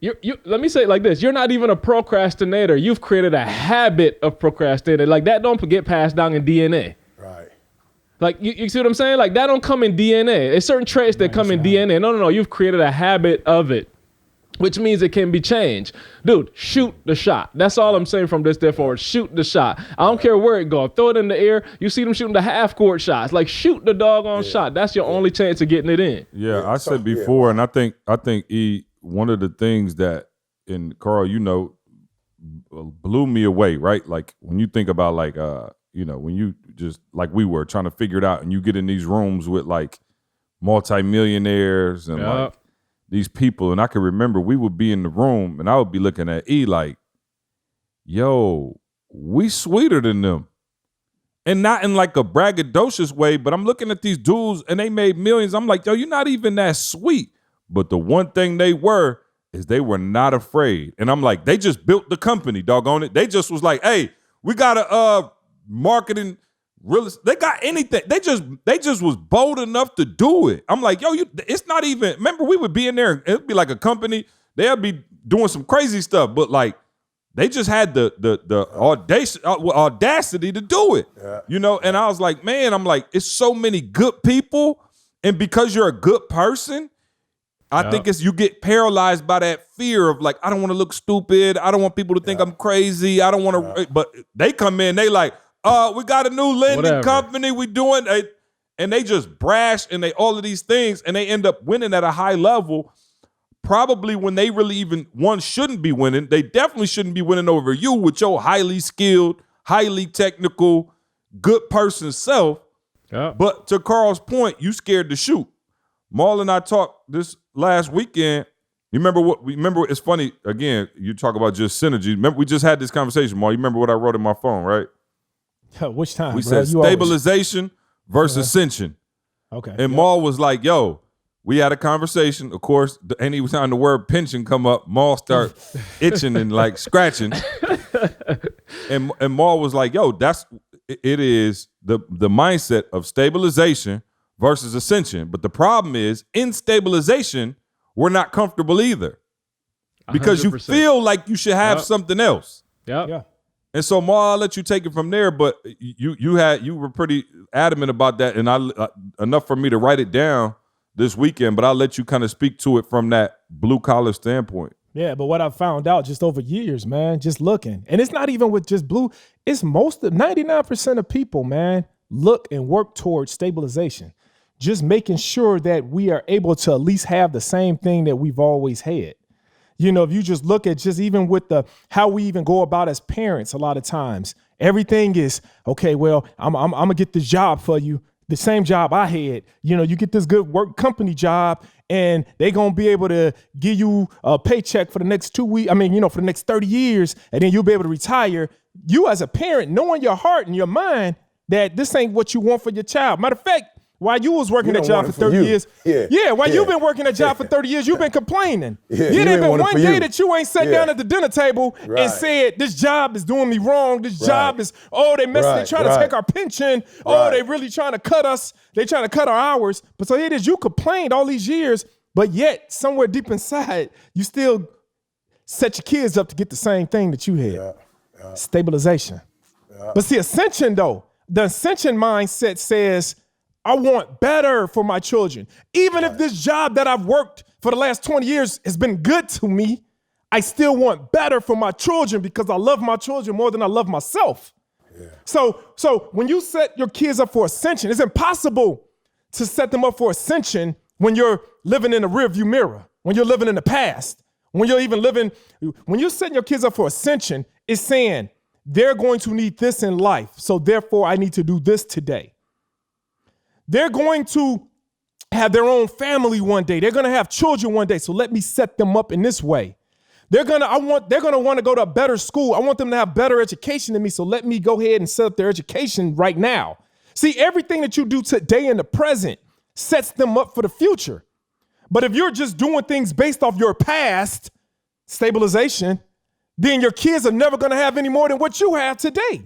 Let me say it like this. You're not even a procrastinator. You've created a habit of procrastinating. Like, that don't get passed down in DNA. Right. Like, you see what I'm saying? Like, that don't come in DNA. There's certain traits that come in DNA. No. You've created a habit of it, which means it can be changed. Dude, shoot the shot. That's all I'm saying from this day forward. Shoot the shot. I don't care where it goes. Throw it in the air. You see them shooting the half-court shots. Like, shoot the doggone shot. That's your only chance of getting it in. Yeah, I said before, and I think E, one of the things that, and Carl, blew me away, right? Like, when you think about, like, when you just, like we were, trying to figure it out, and you get in these rooms with, like, multimillionaires and, like, these people, and I can remember we would be in the room and I would be looking at E like, yo, we sweeter than them. And not in like a braggadocious way, but I'm looking at these dudes and they made millions. I'm like, yo, you're not even that sweet. But the one thing they were is they were not afraid. And I'm like, they just built the company, doggone it. They just was like, hey, we got a marketing they got anything. They just was bold enough to do it. I'm like, yo, it's not even, remember we would be in there and it'd be like a company, they'll be doing some crazy stuff, but like they just had the audacity to do it. Yeah. And I was like, man, I'm like, it's so many good people, and because you're a good person, I think you get paralyzed by that fear of like, I don't want to look stupid, I don't want people to think I'm crazy, I don't want to, but they come in, they like, we got a new lending company. We doing it, and they just brash and they all of these things, and they end up winning at a high level. Probably when they really even shouldn't be winning. They definitely shouldn't be winning over you with your highly skilled, highly technical, good person self. Yeah. But to Carl's point, you scared to shoot. Maul and I talked this last weekend. You remember it's funny again. You talk about just synergy. Remember we just had this conversation, Maul. You remember what I wrote in my phone, right? Which time? We said stabilization versus ascension. Okay. And Maul was like, yo, we had a conversation, of course, any time the word pension come up, Maul start itching and like scratching. and Maul was like, yo, it is the mindset of stabilization versus ascension. But the problem is, in stabilization, we're not comfortable either. because you 100%. feel like you should have something else. Yeah. And so, Ma, I'll let you take it from there. But you were pretty adamant about that, and enough for me to write it down this weekend. But I'll let you kind of speak to it from that blue collar standpoint. Yeah, but what I found out just over years, man, just looking, and it's not even with just blue, it's 99% of people, man, look and work towards stabilization, just making sure that we are able to at least have the same thing that we've always had. You know, if you just look at just even with how we even go about as parents, a lot of times, everything is, okay, well, I'm gonna get this job for you, the same job I had. You know, you get this good work company job, and they gonna be able to give you a paycheck for the next 2 weeks. I mean, you know, for the next 30 years, and then you'll be able to retire. You as a parent, knowing your heart and your mind that this ain't what you want for your child. Matter of fact, while you was working that job for 30 years, while you've been working that job for 30 years, you've been complaining. There ain't been one day that you ain't sat down at the dinner table and said, this job is doing me wrong. This job is, they trying to take our pension. They really trying to cut us. They trying to cut our hours. But so here it is, you complained all these years, but yet somewhere deep inside, you still set your kids up to get the same thing that you had. Stabilization. But see, Ascension though, the Ascension mindset says, I want better for my children. Even if this job that I've worked for the last 20 years has been good to me, I still want better for my children because I love my children more than I love myself. Yeah. So when you set your kids up for Ascension, it's impossible to set them up for Ascension when you're living in the rearview mirror, when you're living in the past, when you're setting your kids up for Ascension, it's saying they're going to need this in life. So therefore I need to do this today. They're going to have their own family one day. They're going to have children one day. So let me set them up in this way. They're going to want to go to a better school. I want them to have better education than me. So let me go ahead and set up their education right now. See, everything that you do today in the present sets them up for the future. But if you're just doing things based off your past, stabilization, then your kids are never going to have any more than what you have today.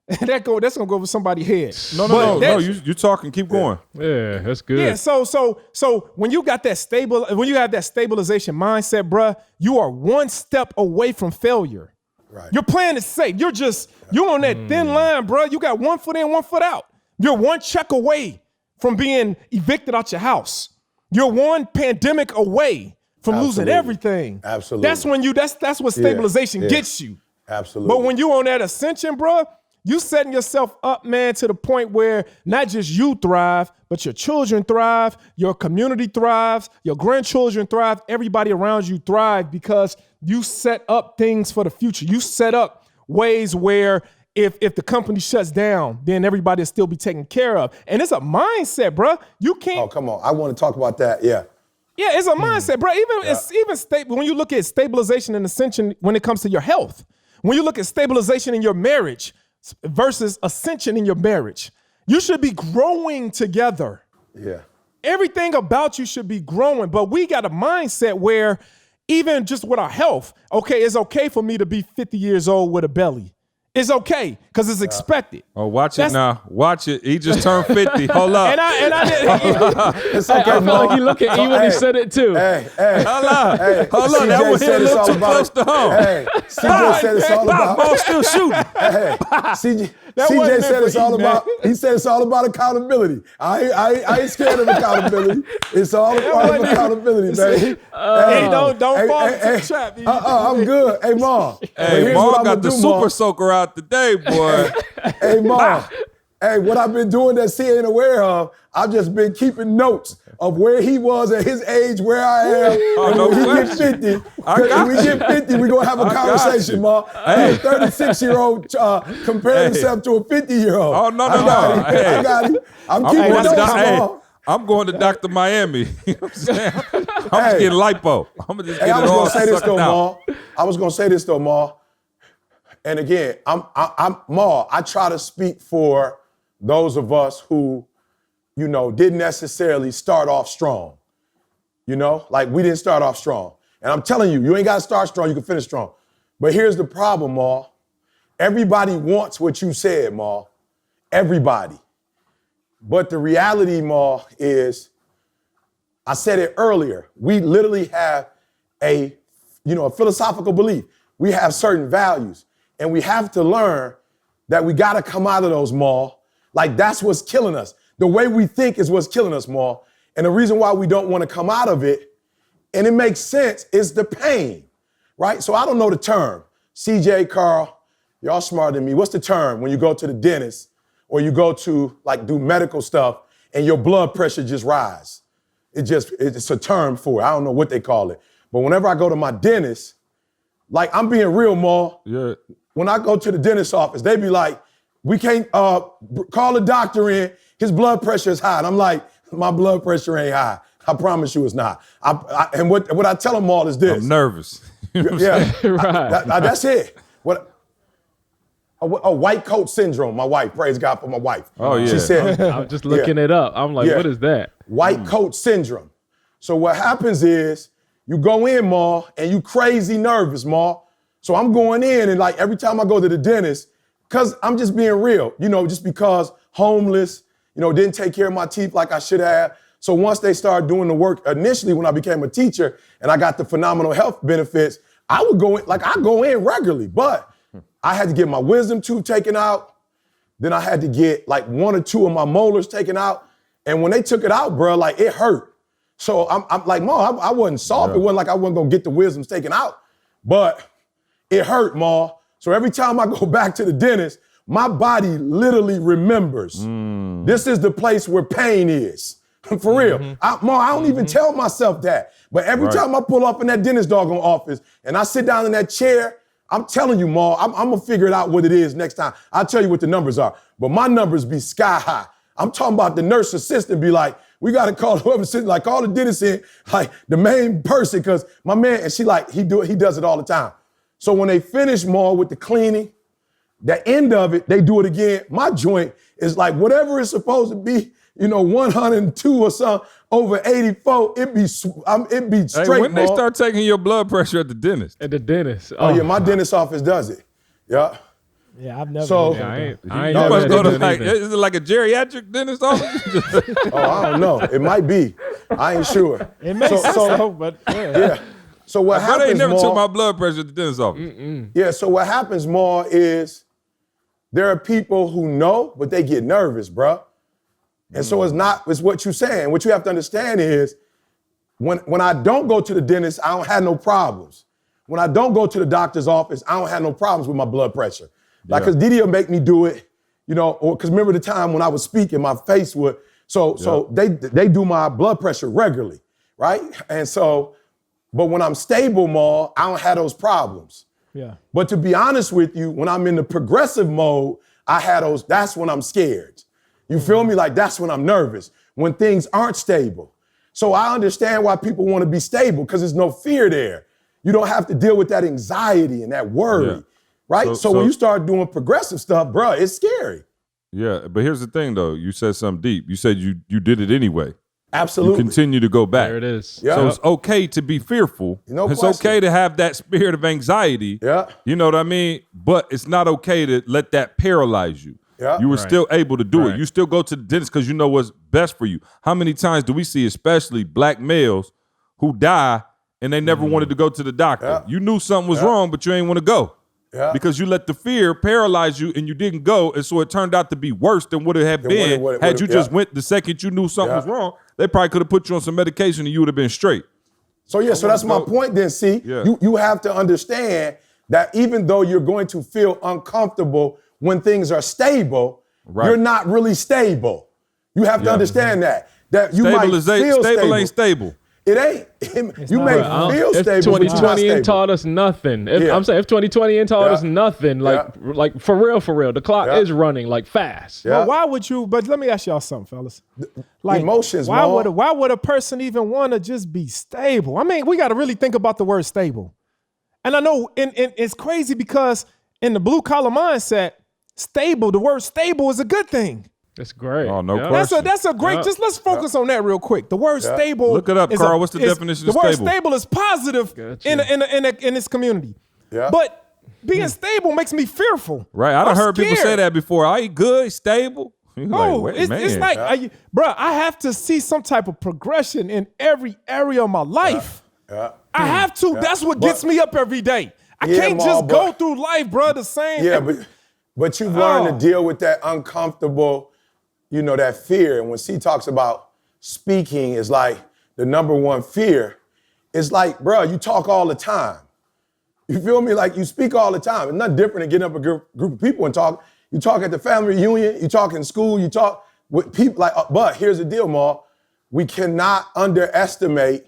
That's gonna go over somebody's head. No. You talking? Keep going. Yeah, that's good. Yeah. So when you have that stabilization mindset, bruh, you are one step away from failure. Right. Your plan is safe. You're on that thin line, bruh. You got 1 foot in, 1 foot out. You're one check away from being evicted out your house. You're one pandemic away from losing everything. Absolutely. That's what stabilization gets you. Absolutely. But when you on that Ascension, bruh, you setting yourself up, man, to the point where not just you thrive, but your children thrive, your community thrives, your grandchildren thrive, everybody around you thrive because you set up things for the future. You set up ways where if the company shuts down, then everybody will still be taken care of. And it's a mindset, bro. You can't. Oh, come on. I want to talk about that. Yeah. Yeah, it's a mindset, bro. It's stable. When you look at stabilization and Ascension when it comes to your health, when you look at stabilization in your marriage, versus Ascension in your marriage, you should be growing together. Yeah. Everything about you should be growing, but we got a mindset where even just with our health, it's okay for me to be 50 years old with a belly. It's okay because it's expected. Oh, watch it now. Watch it. He just turned 50. Hold up. And I didn't. It's okay, I felt like he looked at E when he said it too. Hey. Hold up. That CJ was a little too close to home. Hey, CJ said it's all about. Ball still shooting. Hey, CJ said it's all about. He said it's all about accountability. I ain't scared of accountability. It's all about accountability, baby. Don't fall into the trap. I'm good. Hey, Ma. Hey, Ma got the super soaker out today, boy. Hey, Ma. Hey, what I've been doing that C ain't aware of, I've just been keeping notes of where he was at his age, where I am. And when he get 50, when we get 50, we're going to have a conversation, Ma. Hey. A 36-year-old comparing himself to a 50-year-old. Oh, no. I got him. I'm keeping notes, Ma. I'm going to Dr. Miami. You know what I'm saying? I'm just getting lipo. I'm just getting it all sucked out. I was going to say this, though, Ma. And again, Ma, I try to speak for those of us who, didn't necessarily start off strong. Like we didn't start off strong. And I'm telling you, you ain't got to start strong, you can finish strong. But here's the problem, Ma. Everybody wants what you said, Ma. Everybody. But the reality, Ma, is, I said it earlier, we literally have a philosophical belief. We have certain values, and we have to learn that we got to come out of those, Maul. Like, that's what's killing us. The way we think is what's killing us, Maul. And the reason why we don't want to come out of it, and it makes sense, is the pain, right? So I don't know the term. CJ, Carl, y'all smarter than me. What's the term when you go to the dentist or you go to, like, do medical stuff and your blood pressure just rise? It's a term for it. I don't know what they call it. But whenever I go to my dentist, like, I'm being real, Maul. Yeah. When I go to the dentist's office, they be like, we can't call the doctor in. His blood pressure is high. And I'm like, my blood pressure ain't high. I promise you it's not. And what I tell them all is this. I'm nervous. Yeah, Right. That's it. A white coat syndrome, my wife. Praise God for my wife. Oh, yeah. She said, I was just looking it up. I'm like, Yeah. what is that? white coat syndrome. So what happens is you go in, Ma, and you crazy nervous, Ma. So I'm going in, and like every time I go to the dentist, because I'm just being real, just because homeless, didn't take care of my teeth like I should have. So once they started doing the work, initially when I became a teacher and I got the phenomenal health benefits, I would go in, I go in regularly, but I had to get my wisdom tooth taken out. Then I had to get like 1 or 2 of my molars taken out. And when they took it out, bro, like it hurt. So I'm like, Ma, I wasn't soft. Yeah. It wasn't like I wasn't gonna get the wisdoms taken out, but it hurt, Ma. So every time I go back to the dentist, my body literally remembers. This is the place where pain is. For real. Ma, I don't even tell myself that. But every time I pull up in that dentist doggone office and I sit down in that chair, I'm telling you, Ma, I'm gonna figure it out what it is next time. I'll tell you what the numbers are. But my numbers be sky high. I'm talking about the nurse assistant be like, we gotta call whoever's sitting, like call the dentist in, like the main person, because my man, and she like, he does it all the time. So when they finish, Ma, with the cleaning, the end of it, they do it again. My joint is like whatever it's supposed to be, 102 or something, over 84, it be straight, Hey, when they start taking your blood pressure at the dentist? At the dentist. Oh yeah, my dentist office does it. Yeah. Yeah, I've never. So I ain't You never must had go to to do like, anything. is it like a geriatric dentist office? I don't know. It might be. I ain't sure. It makes so, but Yeah. So what But happens, they never Ma, took my blood pressure at the dentist office. Yeah, so what happens, Ma, is there are people who know, but they get nervous, bruh. And so it's what you're saying. What you have to understand is when I don't go to the dentist, I don't have no problems. When I don't go to the doctor's office, I don't have no problems with my blood pressure. Like, because Didi will make me do it, or because remember the time when I was speaking, my face would, so they do my blood pressure regularly, right? And so, but when I'm stable, Ma, I don't have those problems. yeah. But to be honest with you, when I'm in the progressive mode, I had those, that's when I'm scared. You feel me? Like, that's when I'm nervous, when things aren't stable. So I understand why people want to be stable, because there's no fear there. You don't have to deal with that anxiety and that worry, right? So when you start doing progressive stuff, bro, it's scary. Yeah, but here's the thing, though. You said something deep. You said you did it anyway. Absolutely. You continue to go back. There it is. Yeah. So it's okay to be fearful. No it's question. okay to have that spirit of anxiety. Yeah. You know what I mean? But it's not okay to let that paralyze you. Yeah. You were still able to do Right. it. You still go to the dentist because you know what's best for you. How many times do we see, especially black males, who die and they never wanted to go to the doctor? Yeah. You knew something was wrong, but you ain't want to go. Yeah. Because you let the fear paralyze you and you didn't go, and so it turned out to be worse than what it had been. Had you just went the second you knew something was wrong, they probably could have put you on some medication and you would have been straight. So yeah, so that's my point then, see? Yeah. You have to understand that even though you're going to feel uncomfortable when things are stable, you're not really stable. You have to understand that you might feel Stable stable. ain't stable. It ain't. You may feel If stable, but you're not 2020 ain't stable. taught us nothing. If, Yeah. I'm saying if 2020 ain't taught us nothing, like for real, the clock is running like fast. Yeah. Well, why would you? But let me ask y'all something, fellas. Like Emotions, Why Ma. why would a person even want to just be stable? I mean, we got to really think about the word stable. And I know, and it's crazy because in the blue collar mindset, stable, the word stable is a good thing. That's great. Oh, no Yeah. question. That's a great. Just let's focus on that real quick. The word stable. Look it up, is Carl. What's the definition of The word stable? stable is positive Gotcha. in this community. Yeah. But being stable makes me fearful. Right. I done I'm heard people say scared. that before. Are you good, stable? You're No, like, wait, it's man. like, bruh, I have to see some type of progression in every area of my life. I have to. That's what gets me up every day. I can't just go through life, bro, the same. Yeah, but you've learned to deal with that uncomfortable, that fear. And when C talks about speaking is like the number one fear, it's like, bro, you talk all the time. You feel me? Like you speak all the time. It's nothing different than getting up a group of people and talk. You talk at the family reunion, you talk in school, you talk with people but here's the deal, Ma. We cannot underestimate,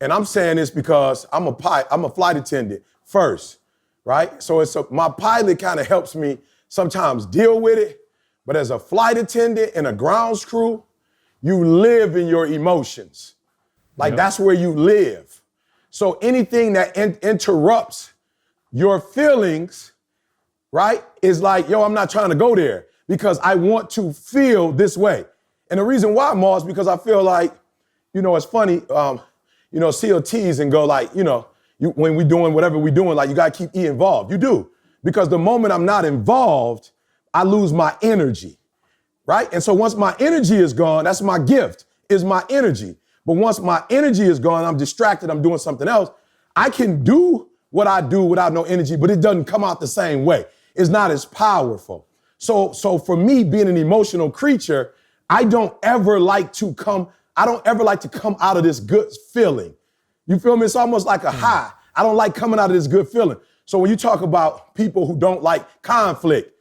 and I'm saying this because I'm a flight attendant first, right? So my pilot kind of helps me sometimes deal with it, but as a flight attendant and a grounds crew, you live in your emotions. That's where you live. So anything that interrupts your feelings, right, is like, yo, I'm not trying to go there because I want to feel this way. And the reason why, Ma, is because I feel like, it's funny, COTs and go like, when we doing whatever we doing, like you gotta keep E involved. You do. Because the moment I'm not involved, I lose my energy, right? And so once my energy is gone, that's my gift, is my energy. But once my energy is gone, I'm distracted, I'm doing something else, I can do what I do without no energy, but it doesn't come out the same way. It's not as powerful. So for me, being an emotional creature, I don't ever like to come out of this good feeling. You feel me? It's almost like a high. I don't like coming out of this good feeling. So when you talk about people who don't like conflict,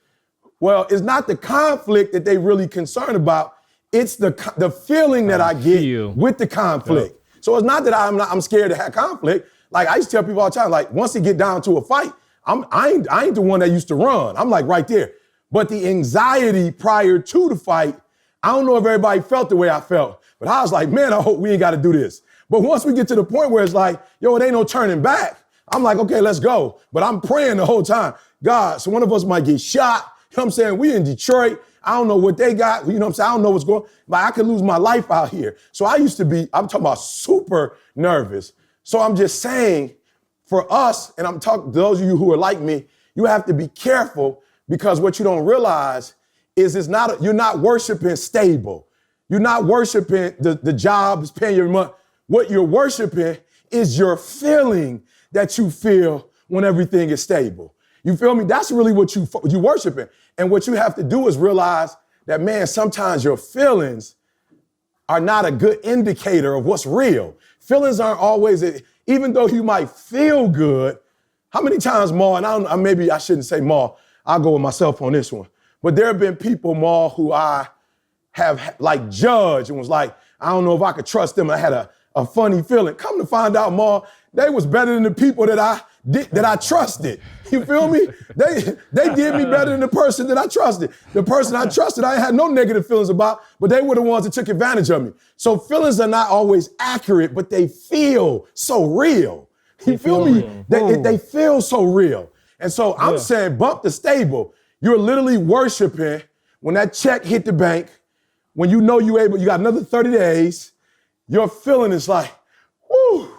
well, it's not the conflict that they really concerned about. It's the feeling that I get with the conflict. Yep. So it's not that I'm scared to have conflict. Like I used to tell people all the time, like once it get down to a fight, I ain't the one that used to run. I'm like right there. But the anxiety prior to the fight, I don't know if everybody felt the way I felt, but I was like, man, I hope we ain't got to do this. But once we get to the point where it's like, yo, it ain't no turning back, I'm like, okay, let's go. But I'm praying the whole time, God, so one of us might get shot. You know what I'm saying? We in Detroit. I don't know what they got. You know what I'm saying? I don't know what's going on. Like, I could lose my life out here. So I used to be, I'm talking about super nervous. So I'm just saying, for us, and I'm talking to those of you who are like me, you have to be careful because what you don't realize is you're not worshiping stable. You're not worshiping the job is paying your money. What you're worshiping is your feeling that you feel when everything is stable. You feel me? That's really what you worshiping. And what you have to do is realize that, man, sometimes your feelings are not a good indicator of what's real. Feelings aren't always, even though you might feel good. How many times, Ma, and maybe I shouldn't say Ma, I'll go with myself on this one. But there have been people, Ma, who I have like judged and was like, I don't know if I could trust them. I had a funny feeling. Come to find out, Ma, they was better than the people that I trusted. You feel me? They did me better than the person that I trusted. The person I trusted, I had no negative feelings about, but they were the ones that took advantage of me. So feelings are not always accurate, but they feel so real. You feel me? They feel so real. And so I'm saying bump the stable. You're literally worshiping when that check hit the bank, when you know you got another 30 days, your feeling is like, whoo,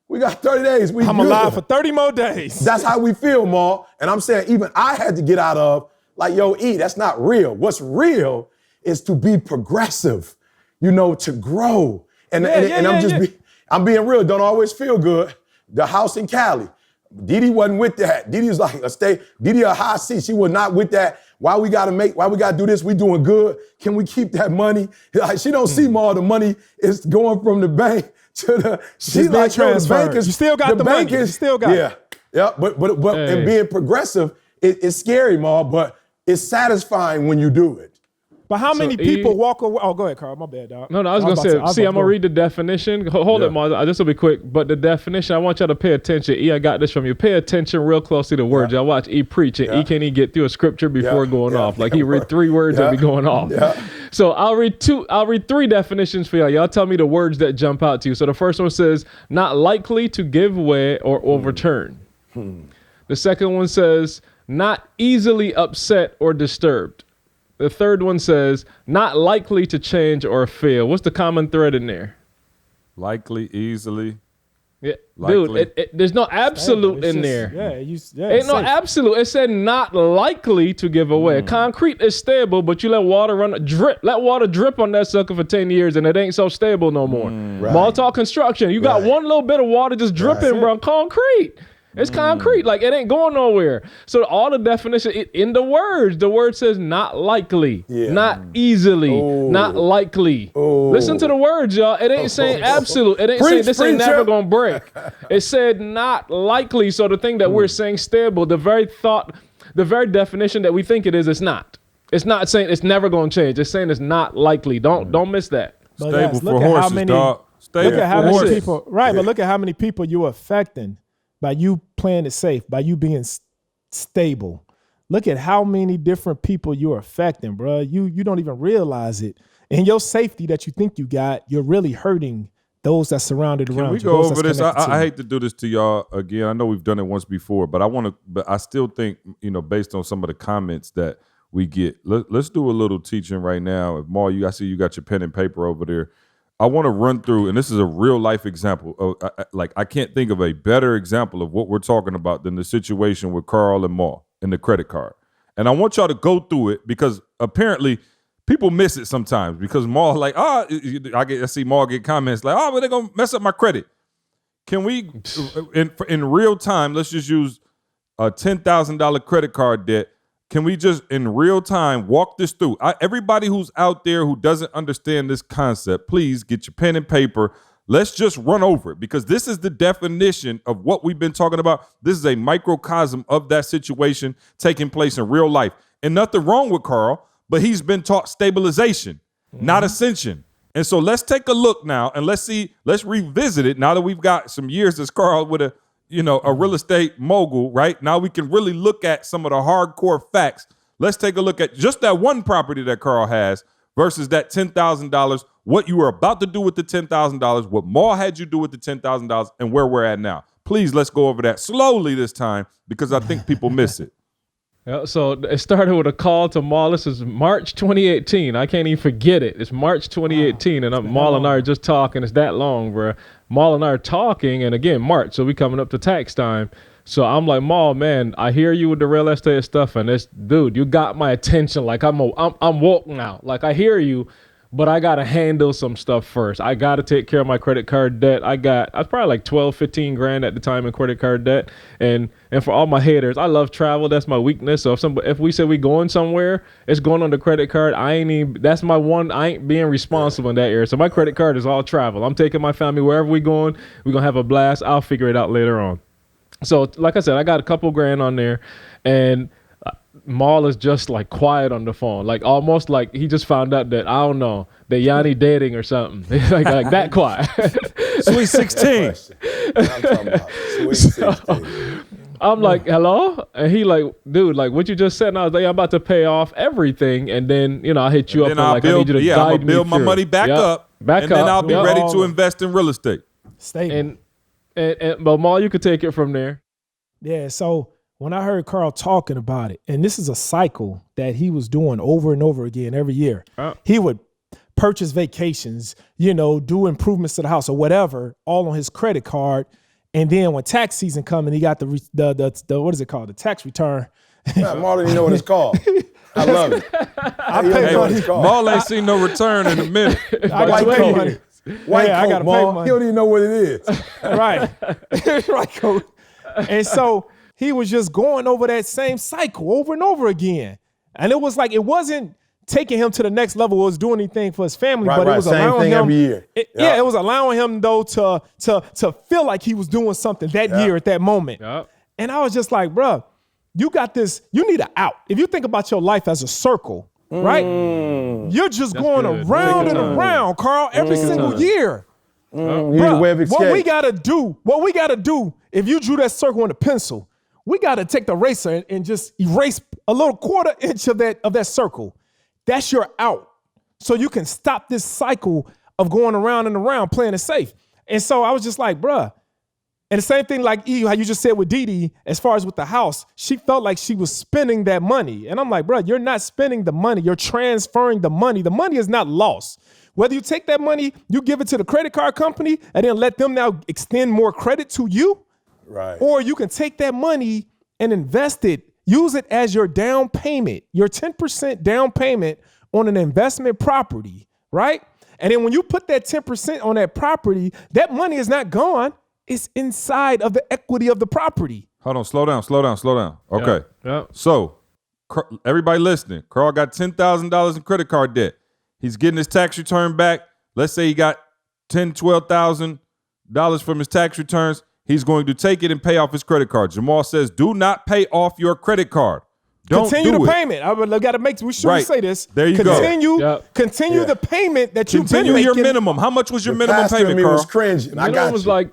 we got 30 days. I'm alive for 30 more days. That's how we feel, Ma. And I'm saying even I had to get out of, like, yo, E, that's not real. What's real is to be progressive, to grow. And I'm being real. Don't always feel good. The house in Cali, Didi wasn't with that. Didi was like Didi a high C. She was not with that. Why we gotta do this? We doing good. Can we keep that money? Like, she don't see, Ma, the money is going from the bank to the, she's like, the bank is, you still got the money. You still got it. Yeah, but and being progressive, it's scary, Ma, but it's satisfying when you do it. But how many people walk away? Oh, go ahead, Carl. My bad, dog. No, I was going to say, I'm going to read the definition. Hold it, Ma. This will be quick. But the definition, I want y'all to pay attention. E, I got this from you. Pay attention real closely to words. I watch E preach, and E can't even get through a scripture before going off. Like, he read 3 words and be going off. So I'll read 3 definitions for y'all. Y'all tell me the words that jump out to you. So the first one says, not likely to give way or overturn. The second one says, not easily upset or disturbed. The third one says, not likely to change or fail. What's the common thread in there? Likely, easily. Yeah, Likely. dude, there's no absolute It's in just- there. It's Ain't no safe. absolute. It said not likely to give away. Concrete is stable, but you let water let water drip on that sucker for 10 years and it ain't so stable no more. Malta construction, you got one little bit of water just dripping, bro. Concrete. It's concrete. Like, it ain't going nowhere. So all the definition in the word says not likely, not easily, not likely. Listen to the words, y'all. It ain't saying absolute. It ain't saying this ain't never going to break. It said not likely. So the thing that we're saying stable, the very definition that we think it is, it's not. It's not saying it's never going to change. It's saying it's not likely. Don't miss that. But Stable guys, for look at how horses, many- dog. Stable Look at how for many horses. people, right? But look at how many people you're affecting by you playing it safe, by you being stable. Look at how many different people you're affecting, bro. You don't even realize it. And your safety that you think you got, you're really hurting those that surrounded around you. Can we go those over that's this? connected to I you. hate to do this to y'all again. I know we've done it once before, but I still think, based on some of the comments that we get, let's do a little teaching right now. If Maul, I see you got your pen and paper over there. I want to run through, and this is a real life example. I can't think of a better example of what we're talking about than the situation with Carl and Maul and the credit card. And I want y'all to go through it because apparently people miss it sometimes because Maul like, I see Maul get comments like, but they're going to mess up my credit. Can we, in real time, let's just use a $10,000 credit card debt. Can we just, in real time, walk this through? Everybody who's out there who doesn't understand this concept, please get your pen and paper. Let's just run over it because this is the definition of what we've been talking about. This is a microcosm of that situation taking place in real life. And nothing wrong with Carl, but he's been taught stabilization, not ascension. And so let's take a look now and let's revisit it now that we've got some years as Carl with a real estate mogul, right? Now we can really look at some of the hardcore facts. Let's take a look at just that one property that Carl has versus that $10,000, what you were about to do with the $10,000, what Maul had you do with the $10,000, and where we're at now. Please, let's go over that slowly this time because I think people miss it. Yeah, so it started with a call to Maul. This is March 2018. I can't even forget it. It's March 2018, and Maul and I are just talking. It's that long, bro. Maul and I are talking, and again, March, so we coming up to tax time. So I'm like, Maul, man, I hear you with the real estate stuff, and this dude, you got my attention. Like I'm woke now. Like I hear you, but I gotta handle some stuff first. I gotta take care of my credit card debt. I was probably like 12, 15 grand at the time in credit card debt. And for all my haters, I love travel. That's my weakness. So if we say we going somewhere, it's going on the credit card. That's my one. I ain't being responsible in that area. So my credit card is all travel. I'm taking my family wherever we going. We're gonna have a blast. I'll figure it out later on. So like I said, I got a couple grand on there, and Maul is just like quiet on the phone, like almost like he just found out that, I don't know, that Yanni dating or something. like that quiet. Sweet 16. I'm talking about Sweet 16. I'm like, hello? And he like, dude, like what you just said? And I was like, I'm about to pay off everything. And then, I'll hit you up and like, I need you to guide I'm going me to build my through. money back up. Back and up. then I'll be Yep. ready to invest in real estate. Stable. But Maul, you could take it from there. Yeah, so when I heard Carl talking about it, and this is a cycle that he was doing over and over again every year, he would purchase vacations, do improvements to the house or whatever, all on his credit card. And then when tax season come and he got the what is it called? The tax return. Man, Maul didn't know what it's called. I love it. I pay money. Maul ain't seen no return in a minute. I got to pay money. White I coat, gotta pay Maul. money. He don't even know what it is. Right. Right, coach. And so he was just going over that same cycle over and over again. And it was like, it wasn't taking him to the next level, it was doing anything for his family, but it was Same allowing thing him every year. Yeah, it was allowing him though to feel like he was doing something that year at that moment. Yep. And I was just like, bro, you got this, you need an out. If you think about your life as a circle, right? You're just going good. around Take and your time. around, Carl, every single year. You need a way of escape. What we gotta do, if you drew that circle with a pencil, we gotta take the eraser and just erase a little quarter inch of that circle. That's your out. So you can stop this cycle of going around and around playing it safe. And so I was just like, bruh. And the same thing like how you just said with Dee Dee, as far as with the house, she felt like she was spending that money. And I'm like, bruh, you're not spending the money. You're transferring the money. The money is not lost. Whether you take that money, you give it to the credit card company and then let them now extend more credit to you. Right. Or you can take that money and invest it, use it as your down payment, your 10% down payment on an investment property, right? And then when you put that 10% on that property, that money is not gone. It's inside of the equity of the property. Hold on, slow down. Okay. Yep. So, everybody listening, Carl got $10,000 in credit card debt. He's getting his tax return back. Let's say he got $10,000, $12,000 from his tax returns. He's going to take it and pay off his credit card. Jamal says, do not pay off your credit card. Don't continue do the it. payment. I got to make sure we say this. There you go. Continue the payment that you've been making. Continue your minimum. How much was your minimum pastor payment, in me Carl? was cringing. I got was you. like,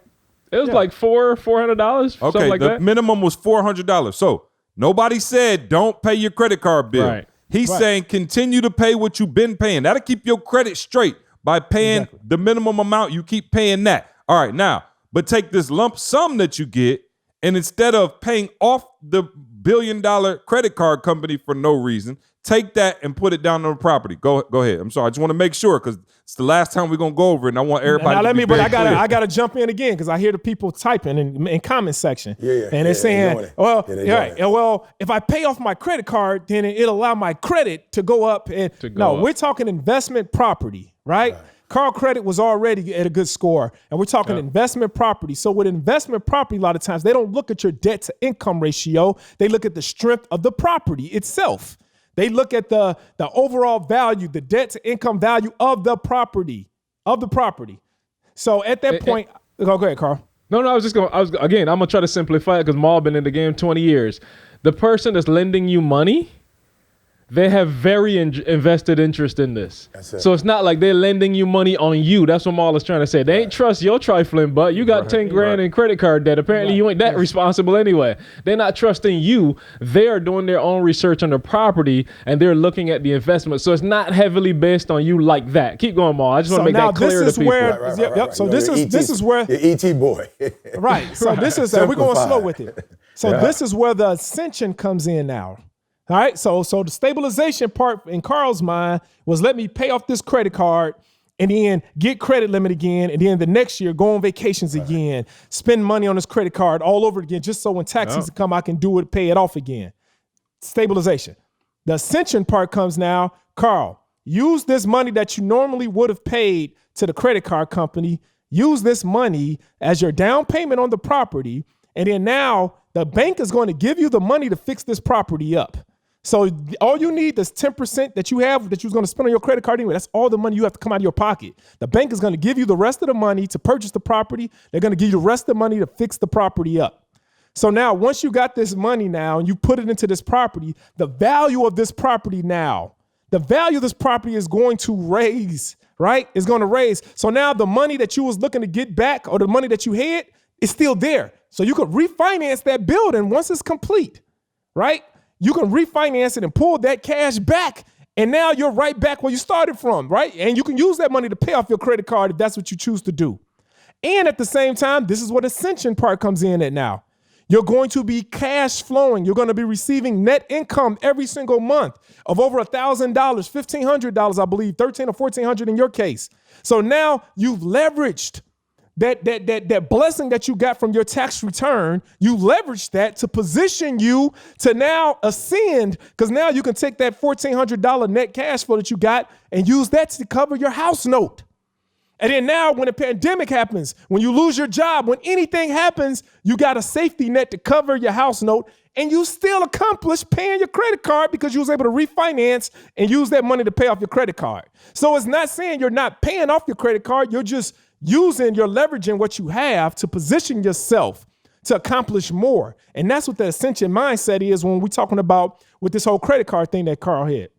it was like $400, something like the that. minimum was $400. So nobody said don't pay your credit card bill. Right. He's saying continue to pay what you've been paying. That'll keep your credit straight by paying the minimum amount. You keep paying that. All right, now, but take this lump sum that you get, and instead of paying off the $1 billion credit card company for no reason, take that and put it down on the property. Go ahead. I'm sorry. I just want to make sure because it's the last time we're gonna go over it, and I want everybody. Now to let be me, but very clear. I gotta jump in again because I hear the people typing in comment section. And they're saying, well, if I pay off my credit card, then it'll allow my credit to go up. And we're talking investment property, right? Carl credit was already at a good score, and we're talking investment property. So with investment property, a lot of times they don't look at your debt to income ratio. They look at the strength of the property itself. They look at the overall value, the debt to income value of the property, So at that point, go ahead, Carl. No, I'm going to try to simplify it because Maul been in the game 20 years. The person that's lending you money, they have very invested interest in this. So it's not like they're lending you money on you. That's what Maul is trying to say. They ain't trust your trifling butt. You got 10 grand in credit card debt. Apparently you ain't that responsible anyway. They're not trusting you. They're doing their own research on the property and they're looking at the investment. So it's not heavily based on you like that. Keep going, Maul. I just want to make that clear to people. So this is where the ET boy. Right. So this is we're going slow with it. So this is where the Ascension comes in now. All right, so the stabilization part in Carl's mind was let me pay off this credit card and then get credit limit again, and then the next year go on vacations again, spend money on this credit card all over again, just so when tax season come, I can do it, pay it off again. Stabilization. The Ascension part comes now. Carl, use this money that you normally would have paid to the credit card company. Use this money as your down payment on the property, and then now the bank is going to give you the money to fix this property up. So all you need is 10% that you have that you're going to spend on your credit card anyway. That's all the money you have to come out of your pocket. The bank is going to give you the rest of the money to purchase the property. They're going to give you the rest of the money to fix the property up. So now once you got this money now and you put it into this property, the value of this property now, the value of this property is going to raise, right? It's going to raise. So now the money that you was looking to get back or the money that you had is still there. So you could refinance that building once it's complete, right? You can refinance it and pull that cash back. And now you're right back where you started from, right? And you can use that money to pay off your credit card if that's what you choose to do. And at the same time, this is what Ascension part comes in at now. You're going to be cash flowing. You're going to be receiving net income every single month of over $1,000, $1,500, I believe, $1,300 or $1,400 in your case. So now you've leveraged that blessing that you got from your tax return, you leverage that to position you to now ascend, because now you can take that $1,400 net cash flow that you got and use that to cover your house note. And then now when a pandemic happens, when you lose your job, when anything happens, you got a safety net to cover your house note, and you still accomplish paying your credit card because you was able to refinance and use that money to pay off your credit card. So it's not saying you're not paying off your credit card, you're just you're leveraging what you have to position yourself to accomplish more. And that's what the Ascension mindset is when we're talking about with this whole credit card thing that Carl had.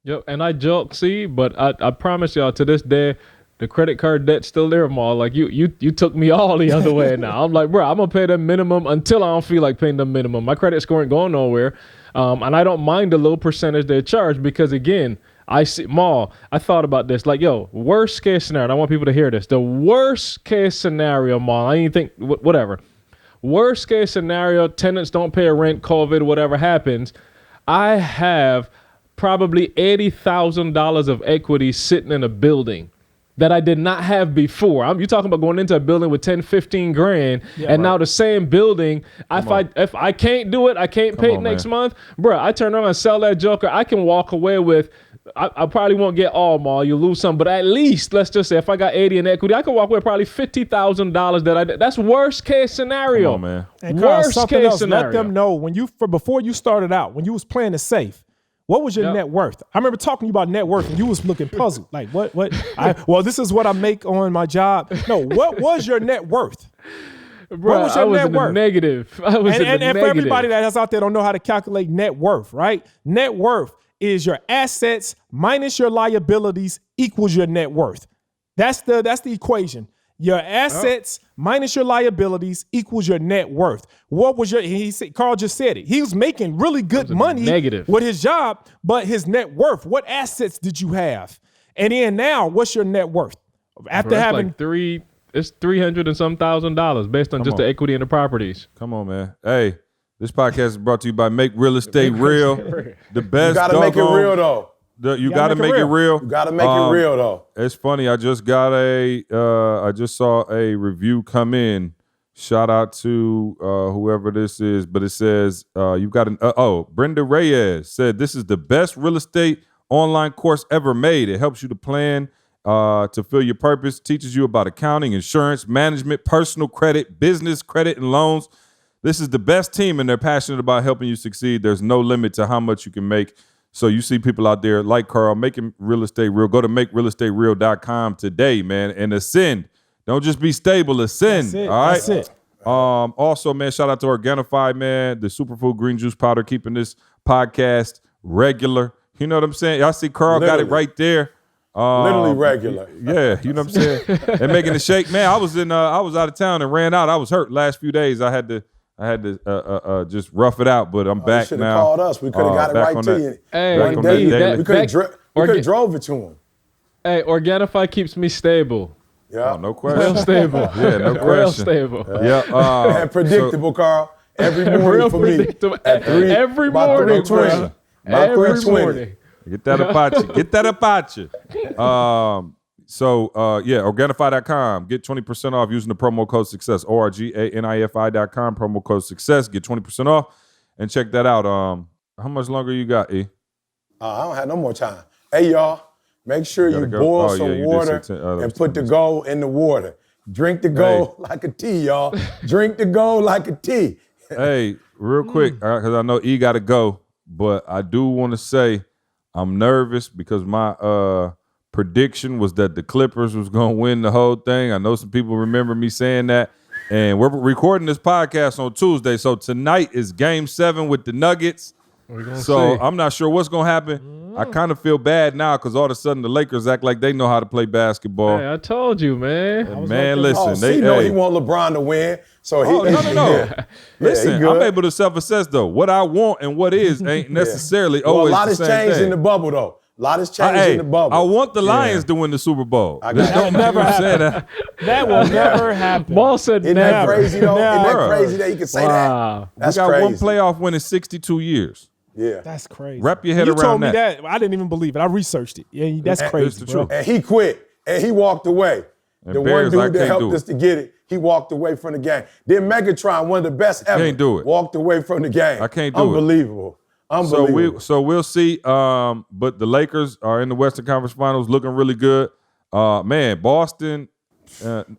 Yep, and I joke, but I promise y'all to this day, the credit card debt's still there, Maul. Like you took me all the other way now. I'm like, bro, I'm gonna pay the minimum until I don't feel like paying the minimum. My credit score ain't going nowhere. And I don't mind the little percentage they charge because again, I thought about this, like, worst case scenario, and I want people to hear this. The worst case scenario, Maul, I didn't think, whatever. Worst case scenario, tenants don't pay rent, COVID, whatever happens. I have probably $80,000 of equity sitting in a building that I did not have before. You're talking about going into a building with 10, 15 grand, now the same building, if I can't do it, I can't pay it next month, bro, I turn around and sell that joker, I can walk away with, I probably won't get all, Ma, you lose some, but at least, let's just say, if I got 80 in equity, I can walk away with probably $50,000 that's worst case scenario. Come on, man. And Carl, Worst something case else, scenario. let them know before you started out, when you was playing it safe, what was your net worth? I remember talking to you about net worth and you was looking puzzled. Like, what? Well, this is what I make on my job. No, what was your net worth? Bro, what was your net worth? Negative. I was in the And negative. for everybody that's out there don't know how to calculate net worth, right? Net worth is your assets minus your liabilities equals your net worth. That's the equation. Your assets minus your liabilities equals your net worth. What was Carl just said it. He was making really good money with his job, but his net worth, what assets did you have? And then now, what's your net worth? After having like it's $300 and some $1,000 based on the equity in the properties. Come on, man. Hey, this podcast is brought to you by Make Real Estate Real. The best. You gotta make it real though. You gotta make it real. You gotta make it real though. It's funny. I just saw a review come in. Shout out to whoever this is, but it says you've got Brenda Reyes said this is the best real estate online course ever made. It helps you to plan to fill your purpose, teaches you about accounting, insurance, management, personal credit, business credit, and loans. This is the best team, and they're passionate about helping you succeed. There's no limit to how much you can make. So you see people out there like Carl making real estate real. Go to makerealestatereal.com today, man, and ascend. Don't just be stable, ascend. That's it. All right. That's it. Also, man, shout out to Organifi, man, the superfood green juice powder, keeping this podcast regular. You know what I'm saying? Y'all see Carl got it right there. Literally regular. Yeah, you know what I'm saying? And making the shake. Man, I was out of town and ran out. I was hurt last few days. I had to just rough it out, but I'm back you now. Called us. We could have got it right to you. Hey, One day. We could have drove it to him. Hey, Organifi keeps me stable. Yeah. Oh, no question. Real stable. Yeah, no question. Real stable. Yeah. And predictable, Carl. Every morning Real for me. predictable. At 3, Every about morning, 3:20. bro. About Every 3:20. morning. Get that about you. Get that about you. Organifi.com. Get 20% off using the promo code SUCCESS. ORGANIFI.com. Promo code SUCCESS. Get 20% off and check that out. How much longer you got, E? I don't have no more time. Hey, y'all, make sure you boil some water and put the gold in the water. Drink the gold like a tea, y'all. Drink the gold like a tea. Hey, real quick, because I know E got to go, but I do want to say I'm nervous because my prediction was that the Clippers was going to win the whole thing. I know some people remember me saying that. And we're recording this podcast on Tuesday. So tonight is Game 7 with the Nuggets. So I'm not sure what's going to happen. I kind of feel bad now because all of a sudden the Lakers act like they know how to play basketball. Hey, I told you, man. And man, listen. He want LeBron to win. So no. Yeah. Listen, I'm able to self-assess, though. What I want and what is ain't necessarily always the same thing. A lot has changed in the bubble, though. A lot has changed in the bubble. I want the Lions to win the Super Bowl. That will never happen. That will never happen. Ball said Isn't that crazy, though? Isn't that crazy that you can say that? That's we got crazy. one playoff win in 62 years. Yeah. That's crazy. Wrap your head you around told me that. that. I didn't even believe it. I researched it. Yeah, that's crazy, bro. And he quit. And he walked away. And the Bears, one dude that helped us to get it, he walked away from the game. Then Megatron, one of the best ever, can't do it. walked away from the game. I can't do Unbelievable. Unbelievable. So we'll see. But the Lakers are in the Western Conference Finals, looking really good. Man, Boston.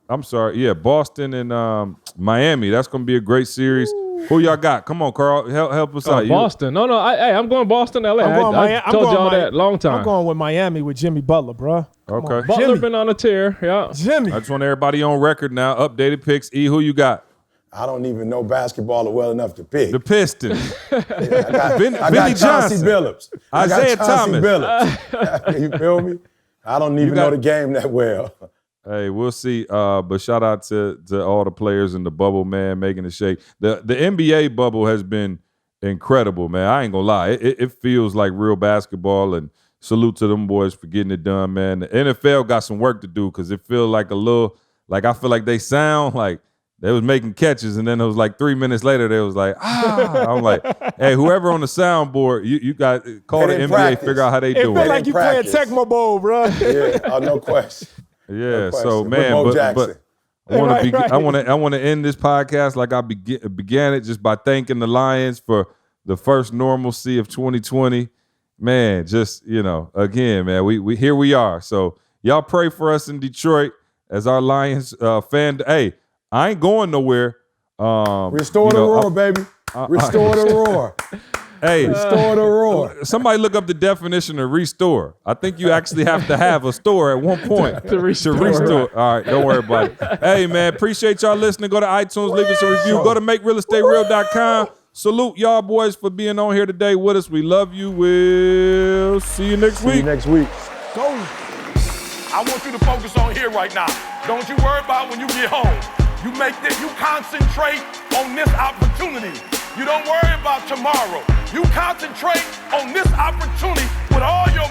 Boston and Miami. That's going to be a great series. Who y'all got? Come on, Carl. Help us out. Boston. No. I'm going Boston, LA. I told y'all that long time. I'm going with Miami with Jimmy Butler, bro. Okay. Butler been on a tear. Yeah. Jimmy. I just want everybody on record now. Updated picks. E, who you got? I don't even know basketball well enough to pick. The Pistons. I got Billy Chauncey Johnson. Billups. Isaiah Thomas. Billups. You feel me? I don't even know the game that well. Hey, we'll see. But shout out to all the players in the bubble, man, making the shake. The NBA bubble has been incredible, man. I ain't gonna lie. It feels like real basketball, and salute to them boys for getting it done, man. The NFL got some work to do because it feels like I feel like they sound like They was making catches, and then it was like 3 minutes later, they was like, I'm like, hey, whoever on the soundboard, you got call the NBA, practice. figure out how they It do felt it. like you playing Tecmo Bowl, bro. Yeah, no question. Yeah, No question. so With man, Bo but Jackson. I want to Right. I want to end this podcast like I began it, just by thanking the Lions for the first normalcy of 2020. Man, just again, man, we here we are. So y'all pray for us in Detroit as our Lions fan. Hey, I ain't going nowhere. Restore the roar, baby. Restore the roar. Hey, Restore the roar. somebody look up the definition of restore. I think you actually have to have a store at one point To restore. All right, don't worry about it. Hey, man, appreciate y'all listening. Go to iTunes, leave us a review. Go to makerealestatereal.com. Salute y'all boys for being on here today with us. We love you. We'll see you next See you week. next week. Go. I want you to focus on here right now. Don't you worry about when you get home. You concentrate on this opportunity. You don't worry about tomorrow. You concentrate on this opportunity with all your